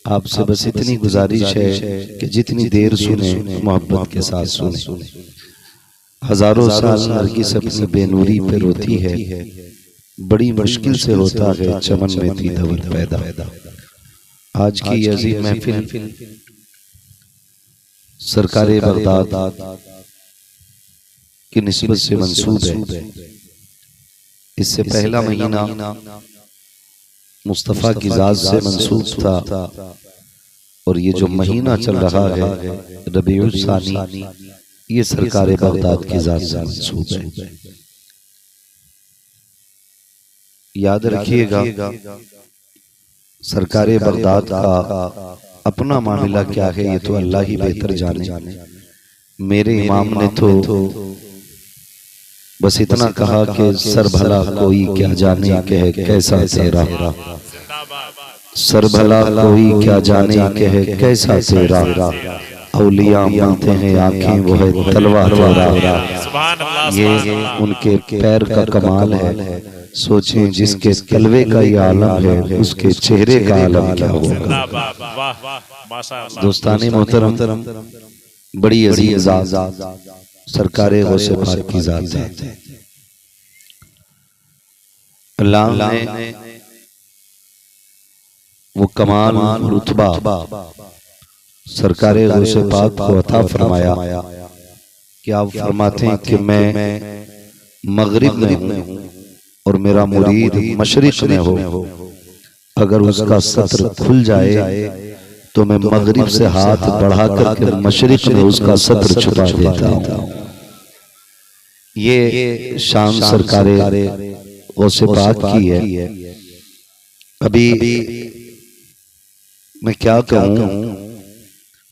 आपसे बस इतनी गुजारिश है कि जितनी देर सुने मोहब्बत के साथ सुने। हजारों साल नरगिस अपनी बेनूरी पे रोती है, बड़ी मुश्किल से होता है चमन में दीदार पैदा। आज की अजीम महफिल सरकारे बगदाद की निस्बत से मंसूब है। इससे पहला महीना मुस्तफ़ा की ज़ात से मंसूब था और ये जो महीना चल रहा है रबीउल सानी, ये सरकारे बगदाद की ज़ात से मंसूब है। याद रखिएगा, सरकारे बगदाद का अपना मामला क्या है ये तो अल्लाह ही बेहतर जाने। मेरे इमाम ने तो बस इतना कहा कि सर भला कोई क्या जाने कहे कैसा तेरा, सर भला कोई क्या जाने कहे कैसा तेरा, औलिया मिलते हैं आंखें वो है तलवार तेरा। ये उनके पैर का कमाल है। सोचें जिसके तलवे का ये आलम है उसके चेहरे का आलम क्या होगा। दोस्तानी मोहतरम, बड़ी अजीज ज़ात सरकारे गौसे पाक की ज़ात है। अल्लाह ने वो कमाल रुतबा सरकारे गौसे पाक को अता फरमाया कि आप फरमाते हैं कि मैं मगरिब में हूँ और मेरा मुरीद मशरिक में हो। अगर उसका सत्र खुल जाए तो मैं मगरिब से हाथ बढ़ा करके मशरिक में उसका सत्र छुपा देता हूँ। ये शान सरकारे गौसे पाक की है। अभी मैं क्या कहूँ,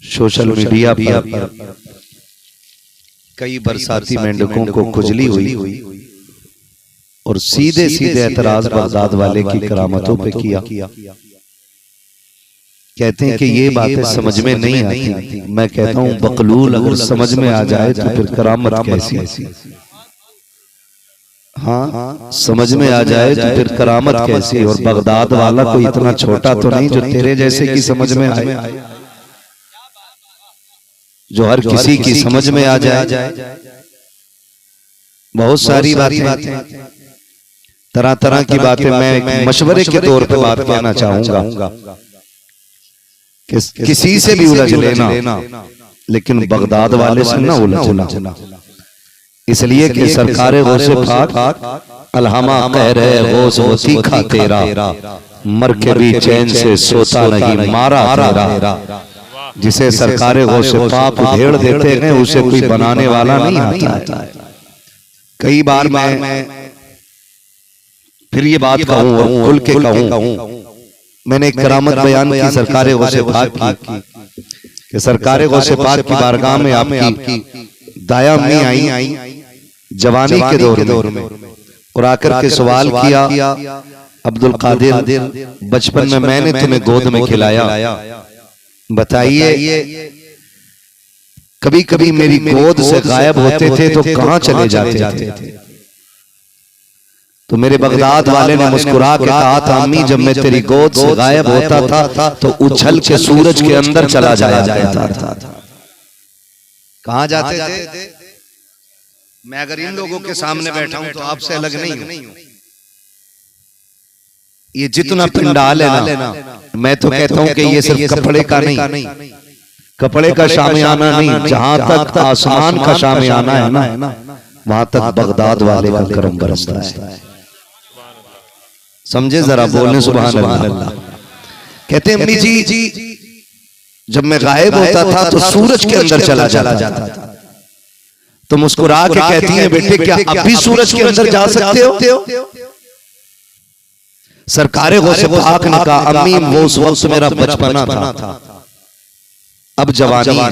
सोशल मीडिया पर कई बरसाती मेंढकों को खुजली हुई और सीधे सीधे एतराज बगदाद वाले की करामतों पे किया। कहते हैं कि ये बातें समझ में नहीं आती। मैं कहता हूँ बकलूल अगर समझ में आ जाए तो फिर करामत कैसी। हाँ, समझ में आ जाए तो फिर करामत कैसी। और बगदाद वाला कोई इतना छोटा तो नहीं जो तेरे जैसे की समझ में आए, जो हर किसी की समझ में आ जाए। बहुत सारी बातें, तरह तरह की बातें मैं मशवरे के तौर पे बात कहना चाहूंगा। किसी से भी उलझ लेना, लेकिन बगदाद वाले से ना उलझना। इसलिए कि सरकारे गौसे पाक अलहमा कह रहे गौस वो तीखा तेरा, मर के भी चैन से सोता नहीं मारा तेरा। जिसे सरकारे गौसे पाक उधेड़ देते हैं उसे कोई बनाने वाला नहीं आता है। कई बार मैं फिर ये बात कहूँ और खुल के कहूँ, मैंने एक करामत बयान की सरकारे गौसे पाक की कि सरकारे गौसे पाक की बारगाह में आपकी दाया अम्मी आई जवानी के दौर में और आकर के सवाल किया, अब्दुल कादिर बचपन में मैंने तुम्हें गोद में खिलाया, बताइए कभी कभी मेरी गोद से गायब होते थे तो कहां चले जाते थे। तो मेरे बगदाद वाले ने मुस्कुरा के कहा था, अम्मी जब मैं तेरी गोद से गायब होता था तो उछल के सूरज के अंदर चला जाया जाता था। कहां जाते थे? मैं अगर इन लोगों के सामने बैठा हूं तो आपसे अलग नहीं हूं। ये जितना पिंडाल है ना, मैं तो कहता हूं कि ये सिर्फ कपड़े का नहीं, कपड़े का शामियाना नहीं, जहां तक आसमान का शामियाना है ना वहां तक बगदाद वाले का करम बरसता है। समझे जरा, बोलने सुभान अल्लाह। कहते हैं अम्मी जी जब मैं गायब होता था तो सूरज के अंदर चला जाता था। तो मुस्कुरा के कहती हैं, बेटे क्या अब भी सूरज के अंदर जा सकते हो? सरकारे गौसे पाक ने कहा, अम्मी वो उस वक्त मेरा बचपना था, अब जवानी है।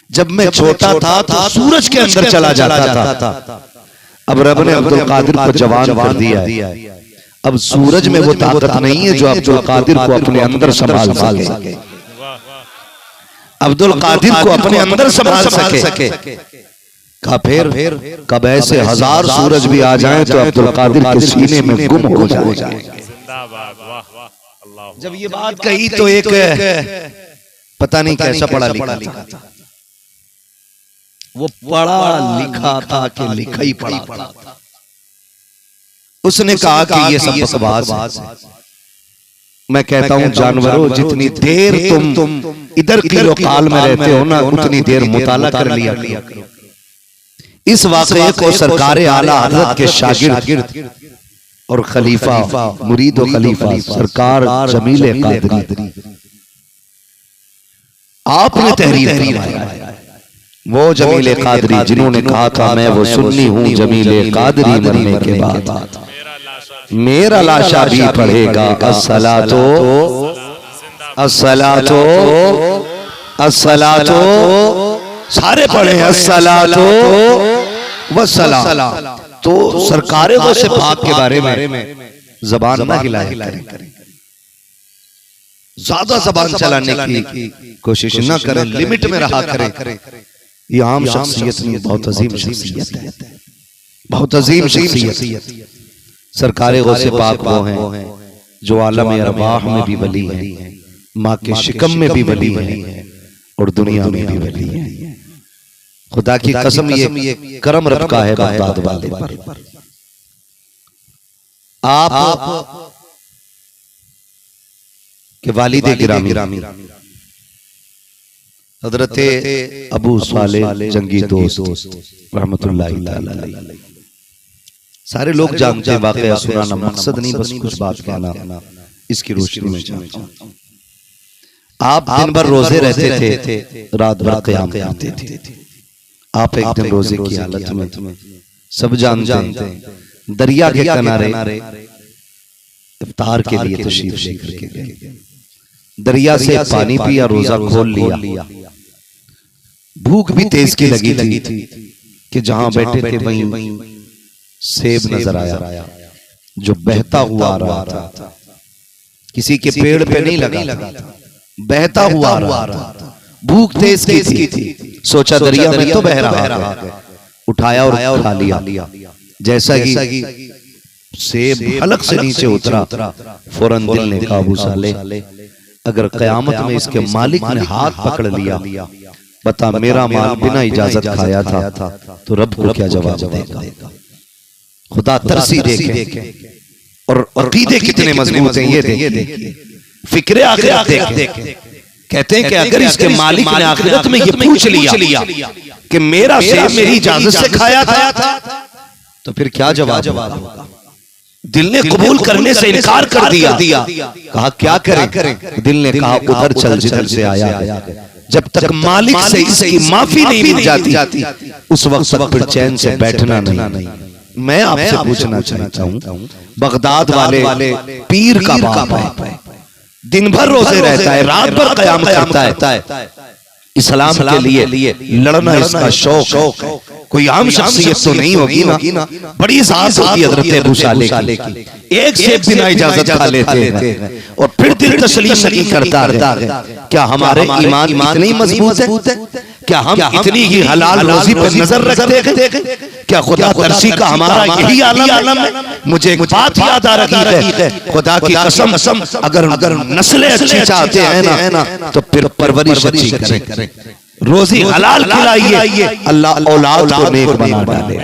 जब मैं छोटा था तो सूरज के अंदर चला जाता था, अब रब ने अब्दुल कादिर को जवान कर दिया है। अब सूरज में वो ताकत नहीं है जो अब्दुल कादिर को अपने अंदर संभाल सके, अब्दुल कादिर को अपने अंदर संभाल सके। का फिर कब ऐसे हजार सूरज भी आ जाएं तो अब्दुल कादिर के सीने में गुम हो जाए। जब ये बात कही तो एक पता नहीं कैसा पढ़ा लिखा था, वो पढ़ा लिखा था कि लिखा ही पढ़ा था। उसने कहा कि ये सब बकवास है। मैं कहता हूं जानवरों, जितनी देर तुम इधर की लोकाल में रहते हो ना, उतनी देर मुताला कर लिया करो। इस वाक़ये को सरकार आला हज़रत के शागिर्द और खलीफा मुरीद और खलीफा सरकार जमील कादरी आपने तहरीर करवाया। वो जमील कादरी जिन्होंने कहा था मैं वो सुन्नी हूं, जमील कादरी मरने के बाद मेरा लाशा भी पढ़ेगा अस्सलातो अस्सलातो अस्सलातो, सारे पढ़े अस्सलातो वस्सलाम। तो सरकारे से पाक के बारे में जबान ना हिलाया करें, ज्यादा जबान चलाने की कोशिश ना करें, लिमिट में रहा करें। ये आम शख्सियत नहीं, बहुत अजीम शख्सियत है, बहुत अजीम शख्सियत। सरकारे गौसे पाक वो हैं जो आलम अरवाह में भी वली हैं, माँ के शिकम में भी वली हैं और दुनिया में भी वली हैं। खुदा की कसम ये करम रब का है बगदाद वाले पर। आप के वालिद गिरामी हजरत अबू सालेह जंगी दोस्त रहमतुल्लाहि तआला अलैह, सारे लोग जानते हैं, वाकया सुनाना मकसद नहीं, बस कुछ बात कहना इसकी रोशनी में चाहता हूं। आप दिन भर रोजे रहते थे, रात भर क़याम करते थे। आप एक दिन रोजे की हालत में, सब जानते हैं, दरिया के किनारे इफ्तार के लिए तशरीफ लेकर के गए। दरिया से पानी पिया, रोजा खोल लिया। भूख भी तेज की लगी थी कि जहां बैठे थे वहीं सेब नजर आया जो बहता हुआ आ रहा था। किसी के पेड़ पे नहीं लगा, बहता हुआ आ रहा था। भूख तेज की थी, सोचा दरिया में तो बह रहा है, उठाया और खा लिया। जैसा कि सेब हलक से नीचे उतरा, फौरन दिल ने कहा अबू सालेह, अगर क़यामत में इसके मालिक ने हाथ पकड़ लिया, बता मेरा माल बिना इजाजत खाया था तो रब को क्या जवाब देगा। खुदा तरसी देखे और अकीदे कितने मजबूत हैं ये देखिए, फिक्रे आखिरत देखें। कहते हैं कि अगर इसके मालिक ने आखिरत में ये पूछ लिया कि मेरा सेब मेरी इजाजत से खाया था तो फिर क्या जवाब होगा। दिल ने कबूल करने से इनकार कर दिया। कहा क्या करें? दिल ने कहा उधर चल जिधर से आया है। जब तक मालिक से इसकी माफी नहीं मिल जाती उस वक्त तक फिर चैन से बैठना नहीं। मैं आपसे पूछना चाहता हूँ, बगदाद वाले पीर का बाप है, दिन भर रोजे रहता है, रात भर क़याम करता है, इस्लाम के लिए लड़ना इसका शौक है। कोई आम शख्सियत तो नहीं होगी ना, बड़ी साहस होगी हज़रत अबू सालेह की। एक सेब बिना इजाजत खा लेते हैं और फिर दिल तस्लीम नहीं करता है। क्या हमारे ईमान इतनी मजबूत है? क्या हम इतनी ही हलाल रोजी पर नजर रखते हैं? क्या खुदा तरसी का हमारा यही आलम है? मुझे एक बात याद आ रही है, खुदा की कसम, अगर नस्लें अच्छी चाहते हैं ना तो फिर परवरिश अच्छी करें, रोजी हलाल खिलाइए, अल्लाह औलाद को नेक बना डाले,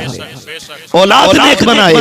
औलाद नेक बनाए।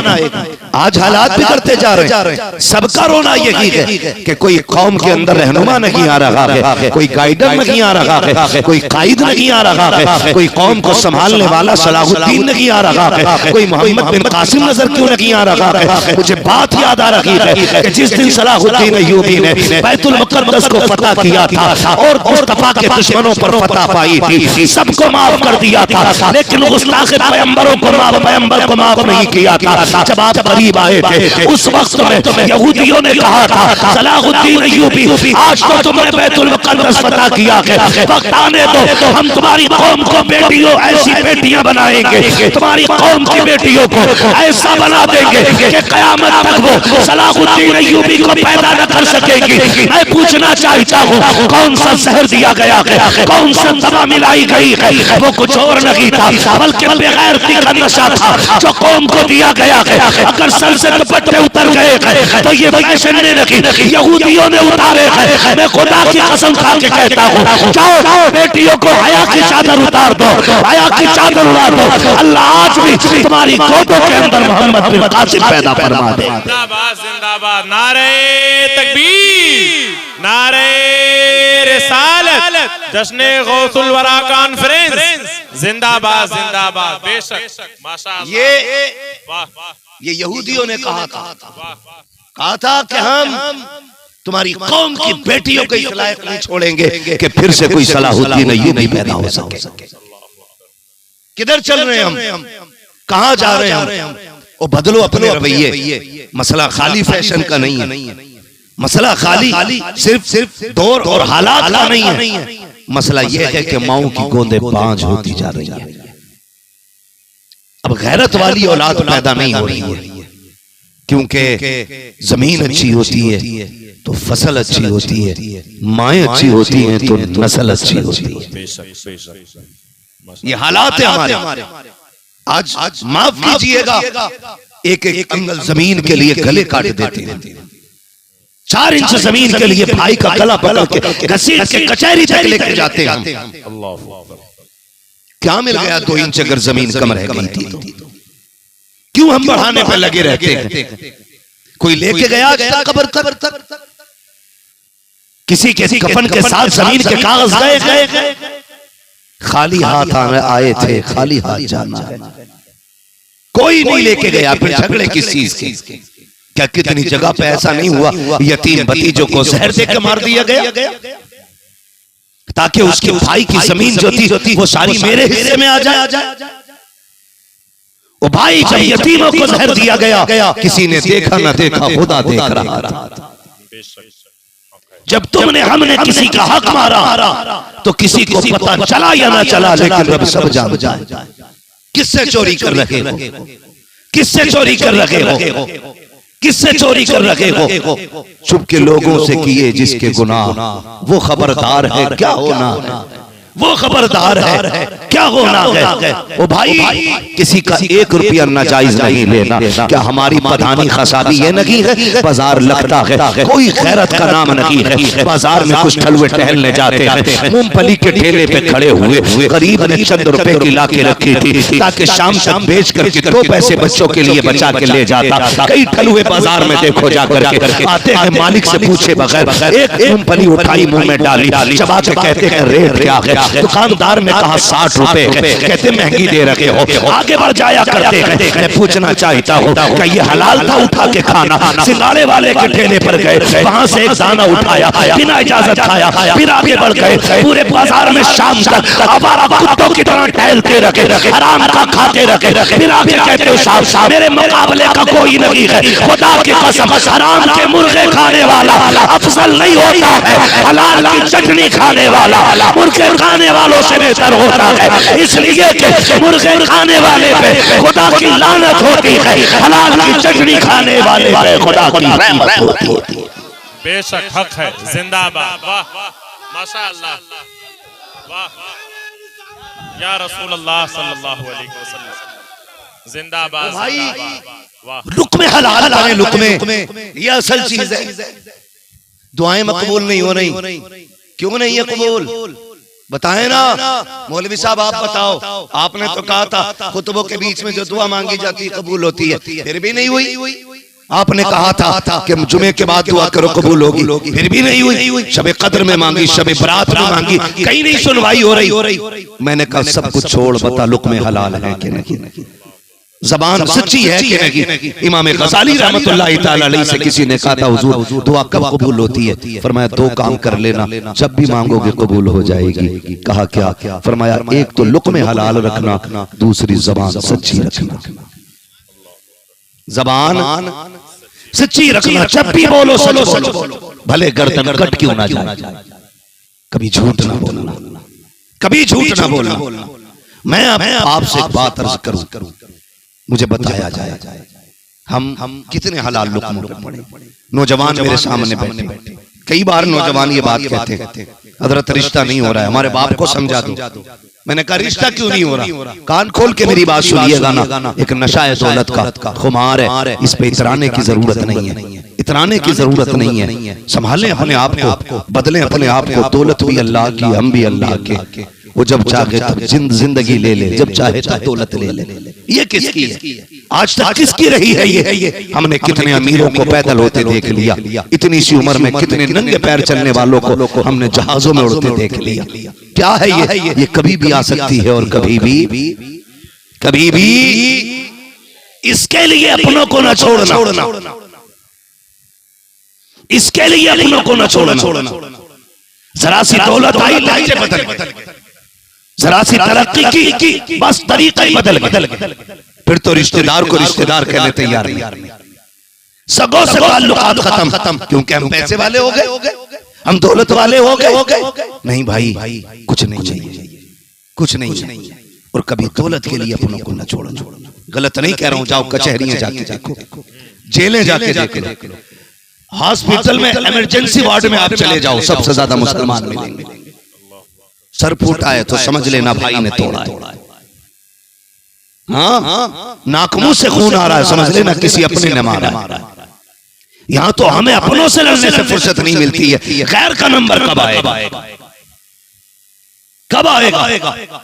आज हालात भी करते जा रहे हैं। सबका रोना यही है कि कोई कौम के अंदर रहनुमा नहीं आ रहा है, कोई गाइडर नहीं आ रहा है, कोई कायद नहीं आ रहा है, कोई कौम को संभालने वाला सलाहुद्दीन नहीं आ रहा है, कोई मोहम्मद बिन कासिम नजर क्यों नहीं आ रहा है। मुझे बात याद आ रही है कि जिस दिन सलाहुद्दीन अय्यूबी ने बैतुल मुक़द्दस को फतह किया था और मुस्तफा के दुश्मनों पर फतह पाई थी, सबको माफ कर दिया था, लेकिन गुस्ताख पैगंबरों को पैगंबर को माफ नहीं किया था। जब आप करीब आए थे उस वक्त में यहूदियों ने कहा था सलाहुद्दीन अय्यूबी आज तो तुमने बैतुल मुक़द्दस फतह किया है, वक्त आने दो हम तुम्हारी कौम को बेटियों ऐसी बेटियां बनाएंगे, तुम्हारी कौम की बेटियों को ऐसा बना देंगे कि क़यामत तक वो सलाहुद्दीन अय्यूबी को पैदा न कर सकेंगी। मैं पूछना चाहता हूँ कौन सा जहर दिया गया है, कौन सा दवा मिलाई गई है? वो कुछ और नहीं था बल्कि बेगैरती का नशा था जो कौम को दिया गया है। अगर सर से दुपट्टे उतर गए तो ये फैशन नहीं, यहूदियों ने उतारे हैं। मैं खुदा की कसम खा के कहता हूँ, जाओ बेटियों को हया की चादर उतार दो, हया की चादर उतार दो। अल्लाह आज भी तुम्हारी गोदों के अंदर मोहम्मद बिन कासिम पैदा फरमा दे। जिंदाबाद जिंदाबाद, नारे तकबीर, नारे रिसालत, जश्ने गौसुल वरा कॉन्फ्रेंस जिंदाबाद जिंदाबाद। बेशक माशाअल्लाह, ये यहूदियों ने कहा था कि हम तुम्हारी कौम की बेटियों को इस लायक नहीं छोड़ेंगे कि फिर से कोई सलाहुद्दीन अय्यूबी पैदा हो सके। किधर चल रहे हैं हम, कहां जा रहे हैं हम? ओ बदलो अपने रवैये। मसला खाली फैशन का नहीं है, मसला खाली सिर्फ दौर और हालात का नहीं है। मसला यह है कि माओ की गोंदें बांझ होती जा रही है। अब गैरत वाली औलाद पैदा नहीं हो रही है, क्योंकि जमीन अच्छी होती है तो फसल अच्छी होती है, माएँ अच्छी होती हैं तो नस्ल अच्छी होती है। ये हालात है हमारे। आज माफ कीजिएगा, एक अंगल जमीन के लिए गले काट देते हैं। 4 इंच जमीन के लिए भाई का गला पकड़ के घसीट के कचहरी तक लेकर जाते हैं। क्या मिल गया 2 इंच अगर जमीन कम रह गई थी तो? क्यों हम बढ़ाने पे लगे रहते हैं? कोई लेके गया कब्र तक, किसी के कफन के साथ जमीन के कागज गए। खाली हाथ आए थे, खाली हाथ जाना है। कोई नहीं लेके गया। फिर झगड़े किस चीज के? क्या कितनी जगह पे ऐसा नहीं हुआ यतीम भतीजों को जहर दे के मार दिया गया ताकि उसके भाई की जमीन जो थी वो सारी मेरे हिस्से में आ जाए। वो भाई जब यतीमों को जहर दिया गया, किसी ने देखा ना देखा, खुदा देख रहा था। जब हमने किसी का हक मारा तो किसी को पता चला या ना चला, लेकिन रब सब जानता है। किससे चोरी कर रहे हो? किससे चोरी कर रहे हो? किससे चोरी कर रहे हो? चुप के लोगों से किए जिसके गुनाह, वो खबरदार है क्या होना है, वो खबरदार है क्या होना है। ओ भाई, किसी का 1 रुपया नाजायज नहीं लेना। क्या हमारी प्रधानी खसाबी ये नहीं है? बाजार लगता है, कोई खैरत का नाम नहीं है। बाजार में कुछ ठलुए टहलने जाते हैं, मूंगफली के ठेले पे खड़े हुए गरीब ने चंद रुपए की ला के रखी थी ताकि शाम तक बेच करके 2 पैसे बच्चों के लिए बचा के ले जाता। कई ठलुए बाजार में देखो जाकर के आते हैं, मालिक से पूछे बगैर एक मूंगफली उठाई मुंह में डाली, चबा के कहते हैं रेट क्या है? दुकानदार ने कहा 60 रुपए, कहते महंगी दे रखे हो। आगे बढ़ जाया करते हैं। मैं पूछना चाहता हूँ, क्या ये हलाल था उठा के खाना? सिंगाड़े वाले के ठेले पर गए, वहां से एक दाना उठाया, बिना इजाजत खाया, फिर आगे बढ़ गए। पूरे बाजार में शाम तक आवारा कुत्तों की तरह टहलते रखे, हराम का खाते रखे। फिर आगे कहते हो साहब मेरे मुकाबले का कोई नहीं है। खुदा की कसम, हराम के मुर्गे खाने वाला अफजल नहीं होता है, हलाल की चटनी खाने वाला मुर्गे खाने वालों से बेहतर होता है। इसलिए कि मुर्गे खाने वाले पे खुदा की लानत होती है, हलाल की चटनी खाने वाले पे खुदा की रहमत होती है। बेशक हक है। जिंदाबाद, वाह माशाअल्लाह, वाह या रसूल अल्लाह सल्लल्लाहु अलैहि वसल्लम। जिंदाबाद भाई, वाह। लुक्मे हलाल करें, लुक्मे ये असल चीज है। दुआएं मकबूल नहीं हो रही, क्यों नहीं है कबूल? बताएं ना मौलवी साहब, आप बताओ। आपने तो कहा था खुतबों के बीच में जो दुआ मांगी जाती है कबूल होती है, फिर भी नहीं हुई। आपने कहा था कि जुमे के बाद दुआ करो कबूल होगी, फिर भी नहीं हुई। शबे कद्र में मांगी, शबे बरात में मांगी, कहीं नहीं सुनवाई हो रही। मैंने कहा सब कुछ छोड़, बता लुक्मे हलाल है कि नहीं? जबान सच्ची है कि नहीं? इमाम गजाली रहमतुल्लाह तआला अलैहि से किसी ने कहा था हुजूर दुआ कब कबूल होती है? फरमाया 2 काम कर लेना, जब भी मांगोगे कबूल हो जाएगी। कहा क्या? फरमाया एक तो लुक्मे हलाल रखना, दूसरी जबान सच्ची रखना। जबान सच्ची रखना, जब भी बोलो सच बोलो, भले गर्दन कट क्यों ना जाए। कभी झूठ ना बोलना, कभी झूठ ना बोलना। मैं आपसे एक बात अर्ज करूं, मुझे बताया जाए हम कितने हलाल लुक्मों पे पड़े। नौजवान मेरे सामने बैठे, कई बार नौजवान ये बात कहते हैं हजरत रिश्ता नहीं हो रहा है, हमारे बाप को समझा दो। मैंने कहा रिश्ता क्यों नहीं हो रहा? कान खोल के मेरी बात सुनिएगा ना, एक नशा है दौलत का, खुमार है, इस पे इतराने की जरूरत नहीं है, इतराने की जरूरत नहीं है। संभालें अपने आप को, बदलें अपने आप को। दौलत भी अल्लाह की, हम भी अल्लाह के। वो जब चाहे तब जिंदगी ले ले, जब चाहे तब दौलत ले ले। ये किसकी है? आज तक किसकी रही है ये? हमने कितने अमीरों को पैदल होते देख लिया, इतनी सी उम्र में कितने नंगे पैर चलने वालों को हमने जहाजों में उड़ते देख लिया। क्या है ये कभी भी आ सकती है और कभी भी इसके लिए अपनों को न छोड़ना, इसके लिए अपनों को न छोड़ना। जरा सी दौलत आई लहजे बदल गए, जरा सी तरक्की की बस तरीका ही बदल गए। फिर तो रिश्तेदार को रिश्तेदार कहने तैयार नहीं, सगों से ताल्लुकात खत्म, क्योंकि हम पैसे वाले हो गए, हम दौलत वाले हो गए। नहीं भाई, कुछ नहीं चाहिए, कुछ नहीं है। और कभी दौलत के लिए अपनों को न छोड़ना। गलत नहीं कह रहा हूं, जाओ कचहरियां जाके देखो, जेलें जाके देखो, हॉस्पिटल में इमरजेंसी वार्ड में आप चले जाओ, सबसे ज्यादा मुसलमान मिलेंगे। सर फूटा है तो समझ लेना भाई ने तोड़ा है। हाँ, नाक मुंह से खून आ रहा है, समझ लेना किसी अपने ने मारा है। यहां तो हमें अपनों से लड़ने से फुर्सत नहीं मिलती है। गैर का नंबर कब आएगा? कब आएगा?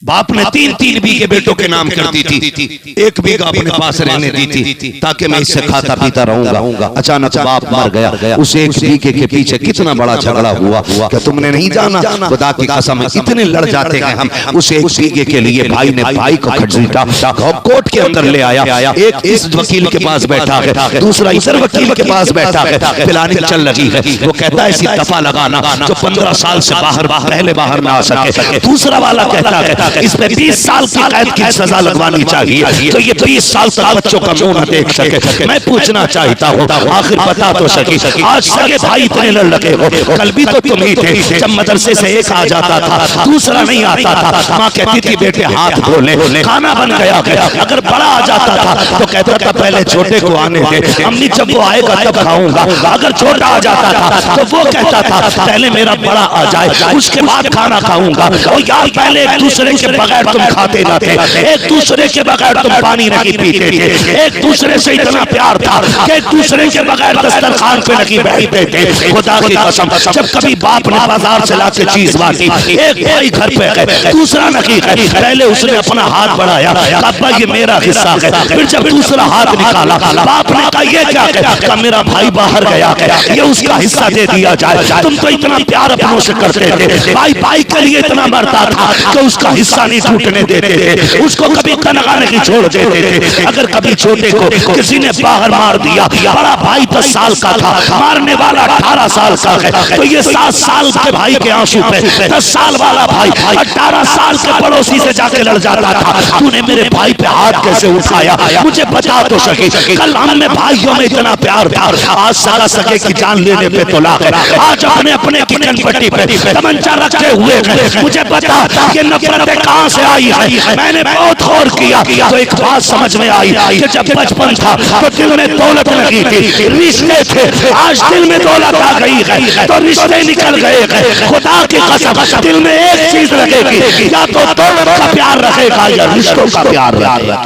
बाप ने 3-3 बीघे बेटों के नाम कर दी थी, 1 बीघा अपने पास रहने दी थी ताकि मैं इससे खाता पीता रहूंगा। अचानक बाप मर गया, उस 1 बीघे के पीछे कितना बड़ा झगड़ा हुआ, क्या तुमने नहीं जाना? खुदा की कसम, इतने लड़ जाते हैं हम उस 1 बीघे के लिए। भाई ने भाई को घसीटा, कोर्ट के अंदर ले आया। एक इस वकील के पास बैठा है, दूसरा इस वकील के पास बैठा है, प्लानिंग चल रही है। वो कहता है इसी दफा लगाना जो 15 साल से पहले बाहर ना आ सके। दूसरा वाला कहता है इस पे 20 साल की कैद की सजा लगवानी चाहिए, तो ये 20 साल तक बच्चों का मुंह न देख सके। मैं पूछना चाहता हूँ, आखिर बता तो सकी, आज सगे भाई इतने लड़ लगे हो, कल भी तो तुम ही थे। जब मदरसे से एक आ जाता था, दूसरा नहीं आता था, माँ कहती थी बेटे हाथ धो ले, खाना बन गया। अगर बड़ा आ जाता था तो कहता था पहले छोटे को आने दे, अम्मी जब वो आएगा तब खाऊंगा। अगर छोटा आ जाता था तो वो कहता था पहले मेरा बड़ा आ जाए, उसके बाद खाना खाऊंगा। और यार पहले एक दूसरे के बगैर तुम खाते ना थे, एक दूसरे के बगैर तुम पानी नहीं पीते थे, एक दूसरे से इतना प्यार था कि एक दूसरे के बगैर दस्तरखान पे नहीं बैठते थे। खुदा की कसम, जब कभी बाप ने बाजार से लाके चीज बांटी, एक भाई घर पे गए, दूसरा नहीं गए, पहले उसने अपना हाथ बढ़ाया, अब्बा ये मेरा हिस्सा है। फिर जब दूसरा हाथ निकाला, बाप ने कहा ये क्या कहा? मेरा भाई बाहर गया, ये उसका हिस्सा दे दिया जाए। तुम तो इतना प्यार अपनों से करते थे, भाई भाई के लिए इतना मरता था कि उसका हिस्सा नहीं छूटने देते थे, उसको कभी कनगा नहीं छोड़ देते थे। अगर कभी छोटे को किसी ने बाहर मार दिया, बड़ा भाई 10 साल का था, मारने वाला 18 साल का है, तो ये 7 साल के भाई के आंसू पे 10 साल वाला भाई 18 साल के पड़ोसी से जाके लड़ जाता था। तूने मेरे भाई पे हाथ कैसे उठाया? मुझे बता तो सके। कल हमने भाइयों में इतना प्यार था, आज सारा सके की जान लेने पे तो लाख। आज अपने अपने किचन पट्टी पे तमंचा रखे हुए हैं। मुझे बता ये नफरत कहां से आई है? मैंने बहुत गौर किया तो एक बात समझ में आई कि जब बचपन था तो दिल में दौलत लगी थी, रिश्ते थे। आज दिल में दौलत आ गई है तो रिश्ते निकल गए हैं। खुदा की कसम, दिल में एक चीज रहेगी, या तो दौलत का प्यार रहेगा या रिश्तों का प्यार रहेगा।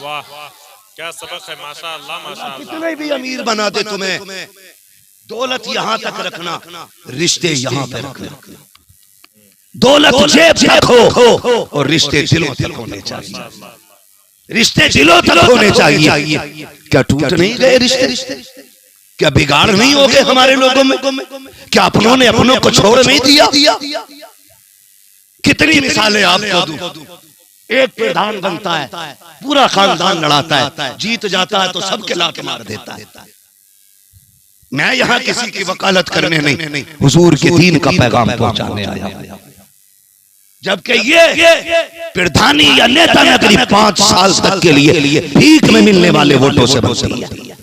वाह, क्या सबक है, माशाअल्लाह माशाअल्लाह। कितने भी अमीर बना दे तुम्हें, दौलत यहाँ तक रखना, रिश्ते यहाँ पे रखना। दौलत जेब तक हो और रिश्ते दिलों तक होने चाहिए, रिश्ते दिलों तक होने चाहिए। क्या टूट नहीं गए रिश्ते? क्या बिगाड़ नहीं हो गए हमारे लोगों में? क्या अपनों ने अपनों को छोड़ नहीं दिया? कितनी मिसालें आपको दूं। एक प्रधान बनता है, पूरा खानदान लड़ाता है, जीत जाता है तो सबके लात मार देता है। मैं यहाँ किसी की वकालत करने नहीं, हुजूर के दीन का पैगाम पहुंचाने आया। जबकि ये प्रधानी या नेता नगरी 5 साल तक के लिए भीख में मिलने वाले वोटों से बनती है।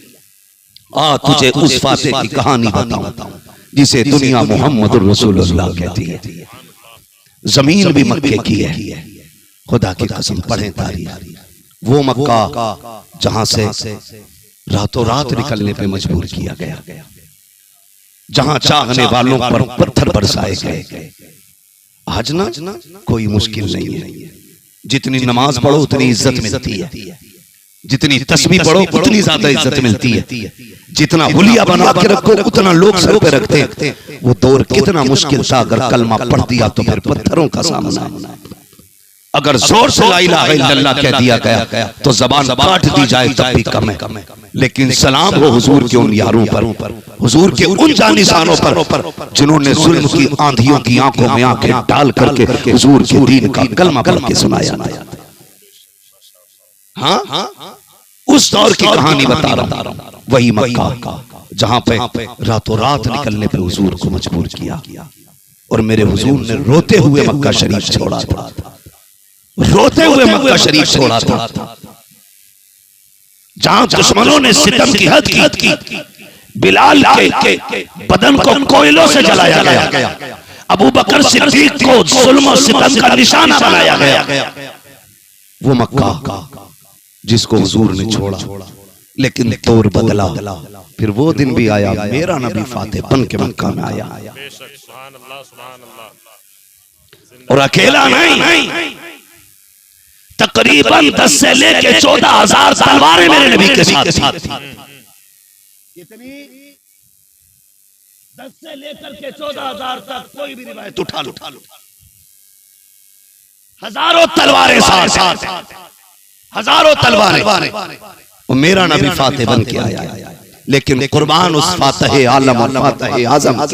आ तुझे उस फाते की कहानी बताऊं जिसे दुनिया मोहम्मद रसूलुल्लाह कहती है। जमीन भी मक्के की है, खुदा की कसम पढ़ें तारीख। वो मक्का जहां से रातों रात निकलने पे मजबूर किया गया, जहां चाहने वालों पर पत्थर बरसाए गए, आज ना कोई मुश्किल नहीं है। जितनी नमाज पढ़ो उतनी इज्जत मिलती है, जितनी तस्बीह पढ़ो उतनी ज्यादा इज्जत मिलती है, जितना हुलिया बना के रखो उतना लोग सर पे रखते हैं। वो दौर कितना मुश्किल था, अगर कलमा पढ़ दिया तो फिर पत्थरों का सामना। अगर जोर से ला इलाहा इल्लल्लाह कह दिया गया तो जबान काट दी जाए तब भी कम है। लेकिन सलाम हो हुजूर के उन यारों पर, हुजूर के उन जानिसानों पर जिन्होंने जुल्म की आंधियों की आंखों में आंखें डाल करके हुजूर के दीन का कलमा पढ़ के सुनाया। हाँ, उस दौर की कहानी बता रहा हूं। वही मक्का जहां पे रातों रात निकलने पे हुजूर को मजबूर किया और मेरे हुजूर ने रोते हुए मक्का शरीफ छोड़ा था, रोते हुए मक्का शरीफ छोड़ा था। जहां दुश्मनों ने सितम की हद की, बिलाल के बदन को कोयलों से जलाया गया, अबू बकर सिद्दीक को जुल्म और सितम का निशाना बनाया गया। वो मक्का जिसको हुजूर ने छोड़ा, लेकिन तौर बदला। फिर वो दिन भी आया, मेरा नबी फातेह बन के मक्का में आया, और अकेला नहीं, तकरीबन 10 से लेके 14,000 तलवारें मेरे नबी के साथ थी। कितनी? 10 से लेकर के 14,000 तक, कोई भी रिवायत उठा लो, हजारों तलवारें साथ, हजारों तलवारें। और मेरा नबी फातेह बन के आया, लेकिन कुर्बान उस फातेह आलम और फातेह आजम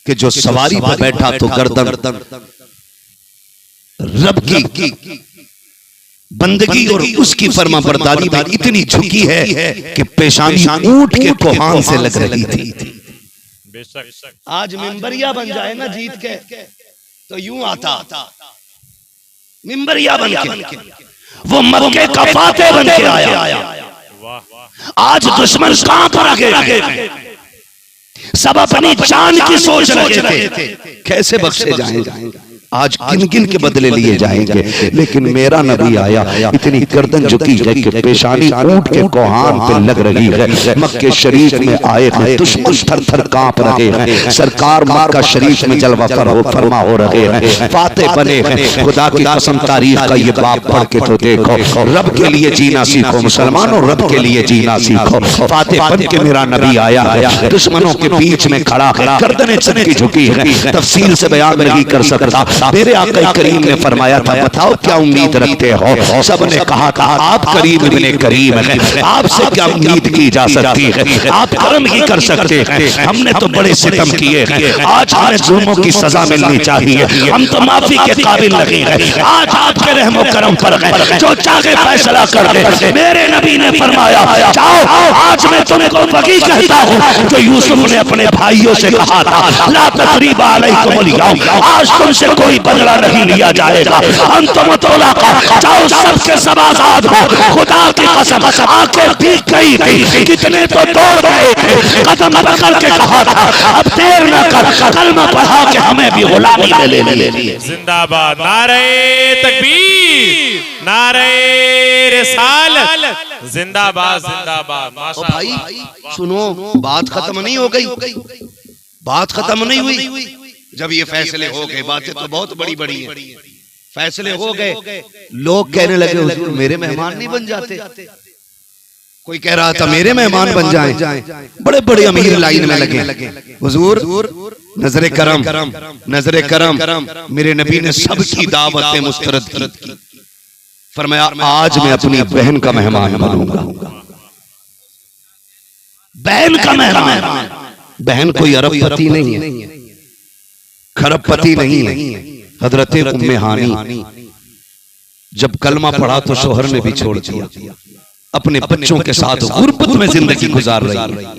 के जो सवारी पर बैठा तो गर्दन रब की बंदगी और उसकी फर्मा बरदारी में इतनी झुकी है कि पेशानी ऊंट के कोहान से लग रही थी। आज मिंबरिया बन जाए ना जीत के तो यूं आता, मिंबरिया बन के वो मक्के का फातेह बन के आया। आज दुश्मन कहां पर आगे, सब अपनी जान की सोच रहे थे, कैसे बख्शे जाएंगे, आज किन किन के बदले लिए जाएंगे। लेकिन मेरा नबी आया, इतनी गर्दन झुकी है कि पेशानी ऊंट के कोहान पे लग रही है। मक्के शरीफ में आए हैं, दुश्मन थर थर कांप रहे हैं, सरकार मक्का शरीफ में जलवा फरमा हो रहे हैं, फातेह बने हैं। खुदा की कसम तारीख का ये बाप पढ़ के तो देखो, रब के लिए जीना सीखो मुसलमानों, रब के लिए जीना सीखो। फातेह बन के मेरा नबी आया है, दुश्मनों के बीच में खड़ा है, गर्दनें सबकी झुकी है, तफसील से बयान नहीं कर सकता। मेरे आका करीम ने फरमाया था, बताओ क्या उम्मीद रखते हो? सबने कहा था आप करीम इब्ने करीम हैं, आपसे क्या उम्मीद की जा सकती है, आप कर्म ही कर सकते हैं। हमने तो बड़े सितम किए हैं, आज हमें जुल्मों की सजा मिलनी चाहिए, हम तो माफी के काबिल नहीं हैं। आज आपके रहमो करम पर है, जो चाहे फैसला कर दे। मेरे नबी ने फरमाया, जाओ आज मैं तुमको वही कहता हूँ जो यूसुफ ने अपने भाइयों से कहा था, ला तसरीबा अलैकुमुल यौम, आज तुमसे कोई बदला नहीं लिया जाएगा। अंतुम तुलाका, जाओ सबके सब आजाद हो। खुदा की कसम आंखें भीग गई थी, कितने तो दौड़ गए थे, कदम पकड़ के कहा था अब देर न कर, कलमा पढ़ा के हमें भी गुलामी में ले ले। जिंदाबाद, नारे तकबीर, नारे रिसालत, जिंदाबाद जिंदाबाद। माशा भाई सुनो, बात खत्म नहीं हो गई, बात खत्म नहीं हुई। जब ये फैसले हो गए, बातें तो बहुत बड़ी बड़ी हैं, फैसले हो गए, लोग कहने लगे हुजूर मेरे मेहमान नहीं बन जाते। कोई कह रहा था मेरे मेहमान बन जाएं, बड़े बड़े अमीर लाइन में लगे। हुजूर नजरे करम, नजरे करम, मेरे नबी ने सबकी दावतें मुस्तरद की। फरमाया आज मैं अपनी बहन का मेहमान बनूंगा, बहन का मेहमान। बहन कोई अरबपति नहीं है, खरबपति नहीं है। हजरत उम्मे हानी जब कलमा पढ़ा तो शोहर ने भी छोड़ दिया, अपने बच्चों के साथ गुर्बत में जिंदगी गुजार रही है,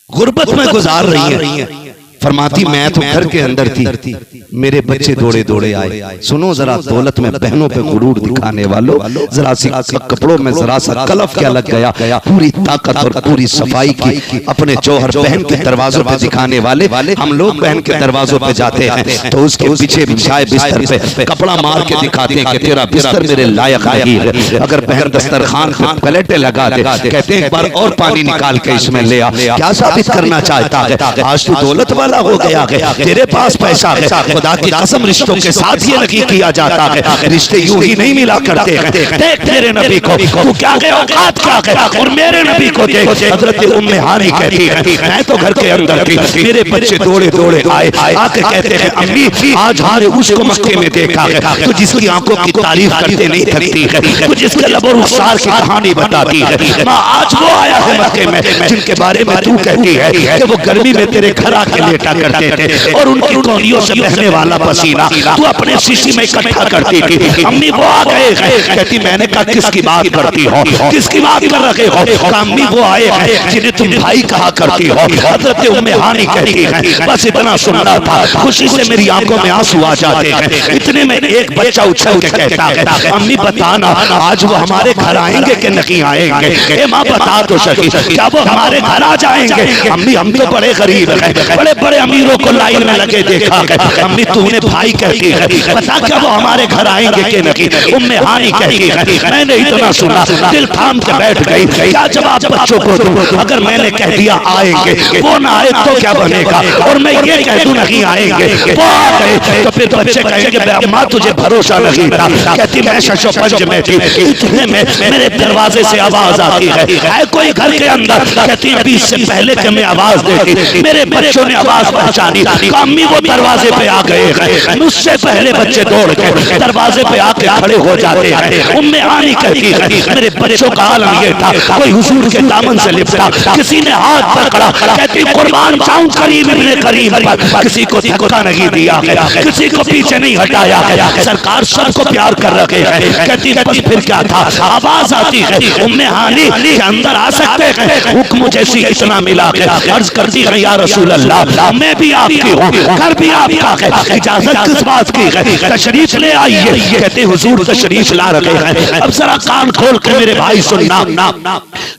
गुर्बत में गुजार रही है। फरमाती मैं तो घर के अंदर थी, मेरे बच्चे दौड़े दौड़े आए। सुनो जरा, दौलत में बहनों पे गुरूर दिखाने वालों, जरा सी कपड़ों में जरा सा कलफ क्या लग गया, पूरी ताकत और पूरी सफाई की अपने जौहर बहन के दरवाजों पे दिखाने वाले। हम लोग बहन के दरवाजों पे जाते हैं तो उसके पीछे बिछाए बिस्तर पे कपड़ा मार के दिखाते हैं कि तेरा बिस्तर मेरे लायक नहीं है। अगर बहन दस्तरखान पे प्लेटें लगा दे, कहते हैं एक बार और पानी निकाल के इसमें ले आ। क्या साबित करना चाहता है? आज तू दौलत वाला वाला हो गया है, तेरे पास पैसा है, खुदा की कसम रिश्तों के साथ ये नहीं किया जाता है, रिश्ते यूं ही नहीं मिला करते हैं। देख मेरे नबी को, तू क्या है औकात क्या है, और मेरे नबी को देख। हजरत उम्मे हानी कहती है मैं तो घर के अंदर थी, मेरे बच्चे दौड़े दौड़े आए, आके कहते हैं अम्मी आज हमने उसको मक्के में देखा है, तो जिसकी आंखों की तारीफ करते नहीं थकती है, तो जिसके लबो रुखसार की कहानी बताती है। माँ आज वो आया है मक्के में जिनके बारे में तू कहती है कि वो गर्मी में तेरे घर आके लेटा करते थे और उनकी कोहनियों से बहने वाला पसीना तू अपने शीशी में इकट्ठा करती थी। अम्मी वो आ गए हैं, कहती मैंने कहा किसकी बात करती हो, किसकी बात कर रहे हो? अम्मी वो आए हैं जिन्हें तुम भाई कहा करती हो। हजरत उम्मे हानी कहती है बस इतना सुनना था, खुशी से मेरी आंखों में आंसू आ जाते हैं। इतने में एक बच्चा उछल के कहता है अम्मी बताना आज वो हमारे घर आएंगे कि नहीं आएंगे? ए माँ बता तो सही, क्या वो हमारे घर आ जाएंगे? अम्मी हम तो बड़े गरीब हैं, बड़े बड़े अमीरों को लाइन में लगे देखा है। अम्मी तूने भाई कहती है, बता क्या वो हमारे घर आएंगे कि नहीं? उम्मे हानी कहती है मैंने इतना सुना दिल थाम के बैठ गई, क्या जवाब बच्चों को दूं? अगर मैंने कह दिया आएंगे, वो ना आए तो क्या बनेगा? और मैं ये कह दूं नहीं आएंगे, वो आ गए तो फिर बच्चे कहेंगे अम्मा तुझे भरोसा नहीं था। कहती मैं शशो पंज में थी, इतने में मेरे दरवाजे से आवाज आती है कोई घर के अंदर? कहती अभी इससे पहले कि मैं आवाज देती मेरे बच्चों ने आवाज पहचानी, अम्मी वो दरवाजे पे आ गए हैं। मुझसे पहले बच्चे दौड़ के दरवाजे पे आके खड़े हो जाते हैं। उम्मे हानी कहती है मेरे बच्चों का आलम ये था, कोई हुजूर के दामन से लिपटा, किसी ने हाथ पकड़ा, कहती कुर्बान जाऊं करीम इब्ने करीम पर, किसी को धक्का नहीं दिया है, किसी को पीछे नहीं हटाया है, सरकार सबको प्यार कर रखे हैं। कहती बस फिर क्या था? आवाज आती है उम्मे हानी के अंदर आ सकते हैं? हुक्म जैसी इतना मिला है, अर्ज करती है या रसूल अल्लाह मैं भी आपकी हूँ, घर भी आपका है, इजाजत किस बात की है? तशरीफ ले आइए। कहते हुजूर तशरीफ ला रखे हैं, अब जरा कान खोल के मेरे भाई सुनना।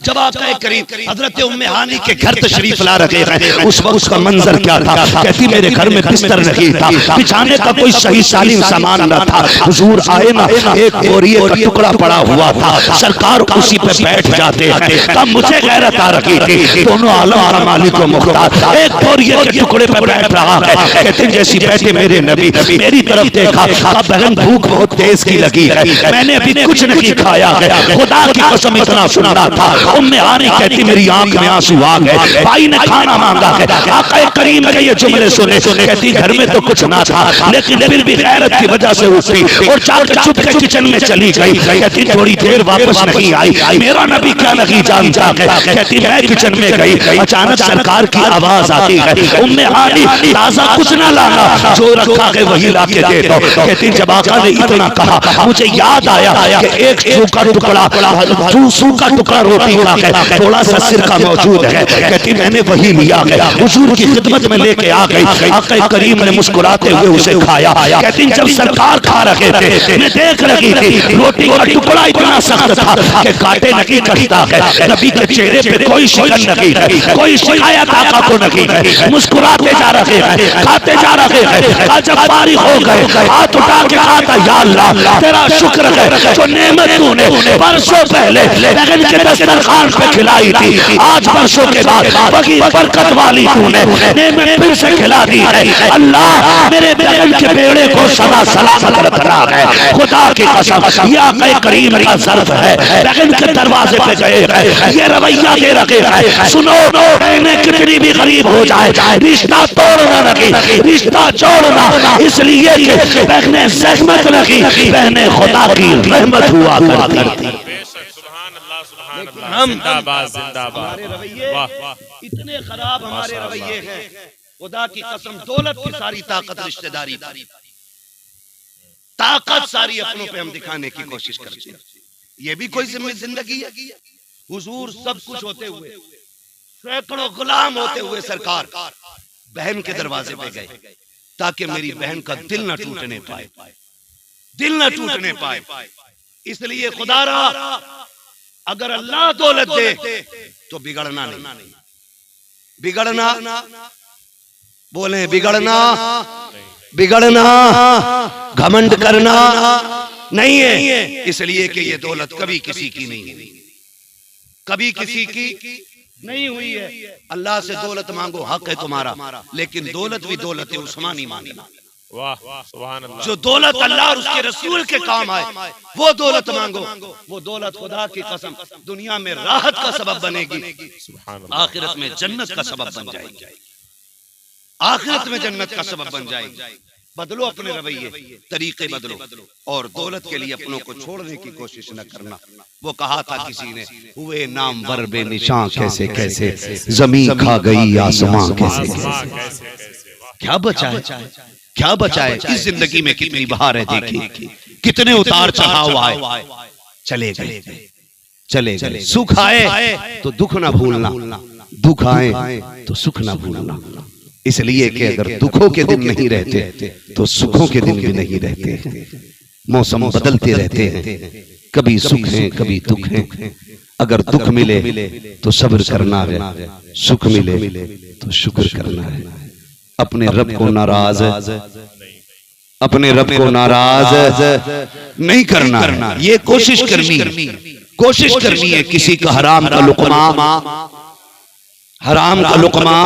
जब आका करीम हजरत उम्मे हानी के घर तशरीफ ला रखे हैं, उस वक्त का मंजर क्या था? कहती मेरे घर में बिस्तर नहीं था, बिछाने का कोई सही सालीम सामान न था। हुजूर आए ना, एक बोरिए का टुकड़ा पड़ा हुआ था, सरकार उसी पे बैठ जाते हैं। तब मुझे गैरत आ रही थी, दोनों आलम का मालिक व मुख्तार एक बोरिए के टुकड़े पे बैठ रहा है। कहते जैसी बैठे मेरे नबी मेरी तरफ देखा, बहन भूख बहुत तेज की लगी है, मैंने अभी कुछ नहीं खाया है, खुदा की कसम इतना सुनना था। उम्मे हानी कहती मेरी आंख में आंसू आ गए, भाई ने खाना मांगा है, आका करीम के ये जुमले सुने, कहती घर में तो कुछ ना था लेकिन फिर भी गैरत की वजह से उठी और जाकर चुप के किचन में चली गई। कहती थोड़ी देर वापस नहीं आई, मेरा नबी क्या नहीं जानता है? कहती मैं किचन में गई, अचानक सरकार की आवाज आती है उम्मे हानी ताजा कुछ ना लाना, जो रखा है वही ला के दे दो। कहती जब आका ने इतना कहा मुझे याद आया कि एक सूखा टुकड़ा रोटी का है, थोड़ा सा सिरका मौजूद है। कहती मैंने वही लिया है, हुजूर की खिदमत में लेके आ गई। आका करीम ने मुस्कुराते हुए उसे खाया। कहती जब सरकार खा रहे थे मैं देख रही थी, रोटी का टुकड़ा इतना सख्त था कि काटे नहीं कटता है। नबी के चेहरे पे कोई शिकन नहीं है, कोई शिकायत आका को नहीं है, मुस्कुराते जा रहे हैं, खाते जा रहे हैं। जब फारिग हो गए हाथ उठा के कहा या अल्लाह तेरा शुक्र है जो नेमत तूने बरसों पहले लगन के दस्तरखान पे खिलाई थी, आज बरसों के बाद बड़ी बरकत वाली तूने नेमत फिर से खिला दी है। अल्लाह मेरे लगन के बेड़े को सदा सलामत रखना है। खुदा की कसम या करीम का ज़र्फ है, लगन के दरवाजे पे गए हैं, ये रवैया दे रखे हैं। सुनो बहने कितनी भी गरीब हो जाए रिश्ता तोड़ना नहीं, रिश्ता जोड़ना, इसलिए कि बहने ज़हमत नहीं, बहने खुदा की रहमत हुआ करती। बेशक सुभान अल्लाह सुभान अल्लाह, जिंदाबाद जिंदाबाद। वाह वाह, इतने खराब हमारे रवैये हैं, खुदा की कसम दौलत की सारी ताकत रिश्तेदारी, ताकत सारी अपनों पे हम दिखाने की कोशिश करते हैं। ये भी कोई जिंदगी है? हुजूर सब कुछ होते हुए, सैकड़ों गुलाम होते हुए सरकार बहन के दरवाजे पे गए ताकि मेरी बहन का दिल न टूटने पाए, दिल न टूटने पाए। इसलिए खुदा रहा अगर अल्लाह दौलत दे तो बिगड़ना नहीं, बिगड़ना बोले बिगड़ना, बिगड़ना घमंड करना नहीं है। इसलिए कि ये दौलत कभी किसी की नहीं है, कभी किसी की नहीं हुई है। अल्लाह से दौलत मांगो, हक है तुम्हारा, लेकिन दौलत भी दौलत है उस्मानी मांगना। वाह सुभान अल्लाह। जो दौलत अल्लाह और उसके रसूल के काम आए वो दौलत मांगो। वो दौलत खुदा की कसम दुनिया में राहत का सबब बनेगी, सुभान अल्लाह। आखिरत में जन्नत का सबब बन जाएगी। आखिरत में जन्नत का सबब बन जाएगी। बदलो अपने रवैये, तरीके बदलो, और दौलत के लिए अपनों को छोड़ने की कोशिश न करना। वो कहा था किसी ने, हुए नाम वर बेनिशां कैसे कैसे, जमीन खा गई आसमां कैसे कैसे। क्या बचा है, क्या बचा है? इस जिंदगी में कितनी बहार है देखिए, कितने उतार चढ़ाव आए, चले गए चले गए। सुख आए तो दुख ना भूलना, दुख आए तो सुख ना भूलना। इसलिए कि अगर दुखों के दिन नहीं रहते तो सुखों के दिन भी नहीं रहते। मौसम बदलते रहते हैं, कभी सुख है कभी दुख है। अगर दुख मिले तो सब्र करना है, सुख मिले तो शुक्र करना है। अपने रब को नाराज, अपने रब को नाराज नहीं करना। ये कोशिश करनी है किसी का हराम का लुकमा, हराम का लुकमा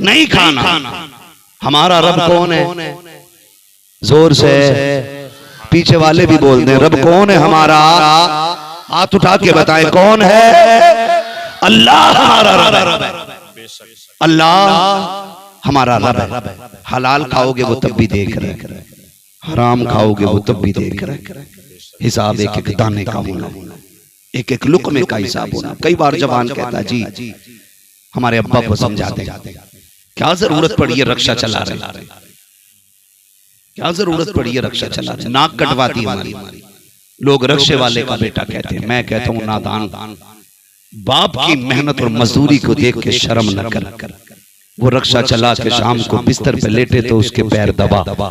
नहीं खाना। हमारा रब कौन है? जोर से पीछे वाले भी बोल दें, रब कौन है हमारा? हाथ उठा के बताएं कौन है? अल्लाह हमारा रब है। अल्लाह हमारा रब है। हलाल खाओगे वो तब भी देख रहे, हराम खाओगे वो तब भी देख रहे। हिसाब एक एक दाने का होना, एक एक लुकमे का हिसाब होना। कई बार जवान कहता जी हमारे अब्बा को समझाते, क्या जरूरत पड़ी है रक्षा चला रहे, क्या जरूरत पड़ी है रक्षा चला रहे। नाक कटवाती हमारी, लोग रक्षे वाले का बेटा कहते हैं। मैं कहता हूँ नादान, बाप की मेहनत और मजदूरी को देख के शर्म न कर। वो रक्षा चला के शाम को बिस्तर पे लेटे तो उसके पैर दबा,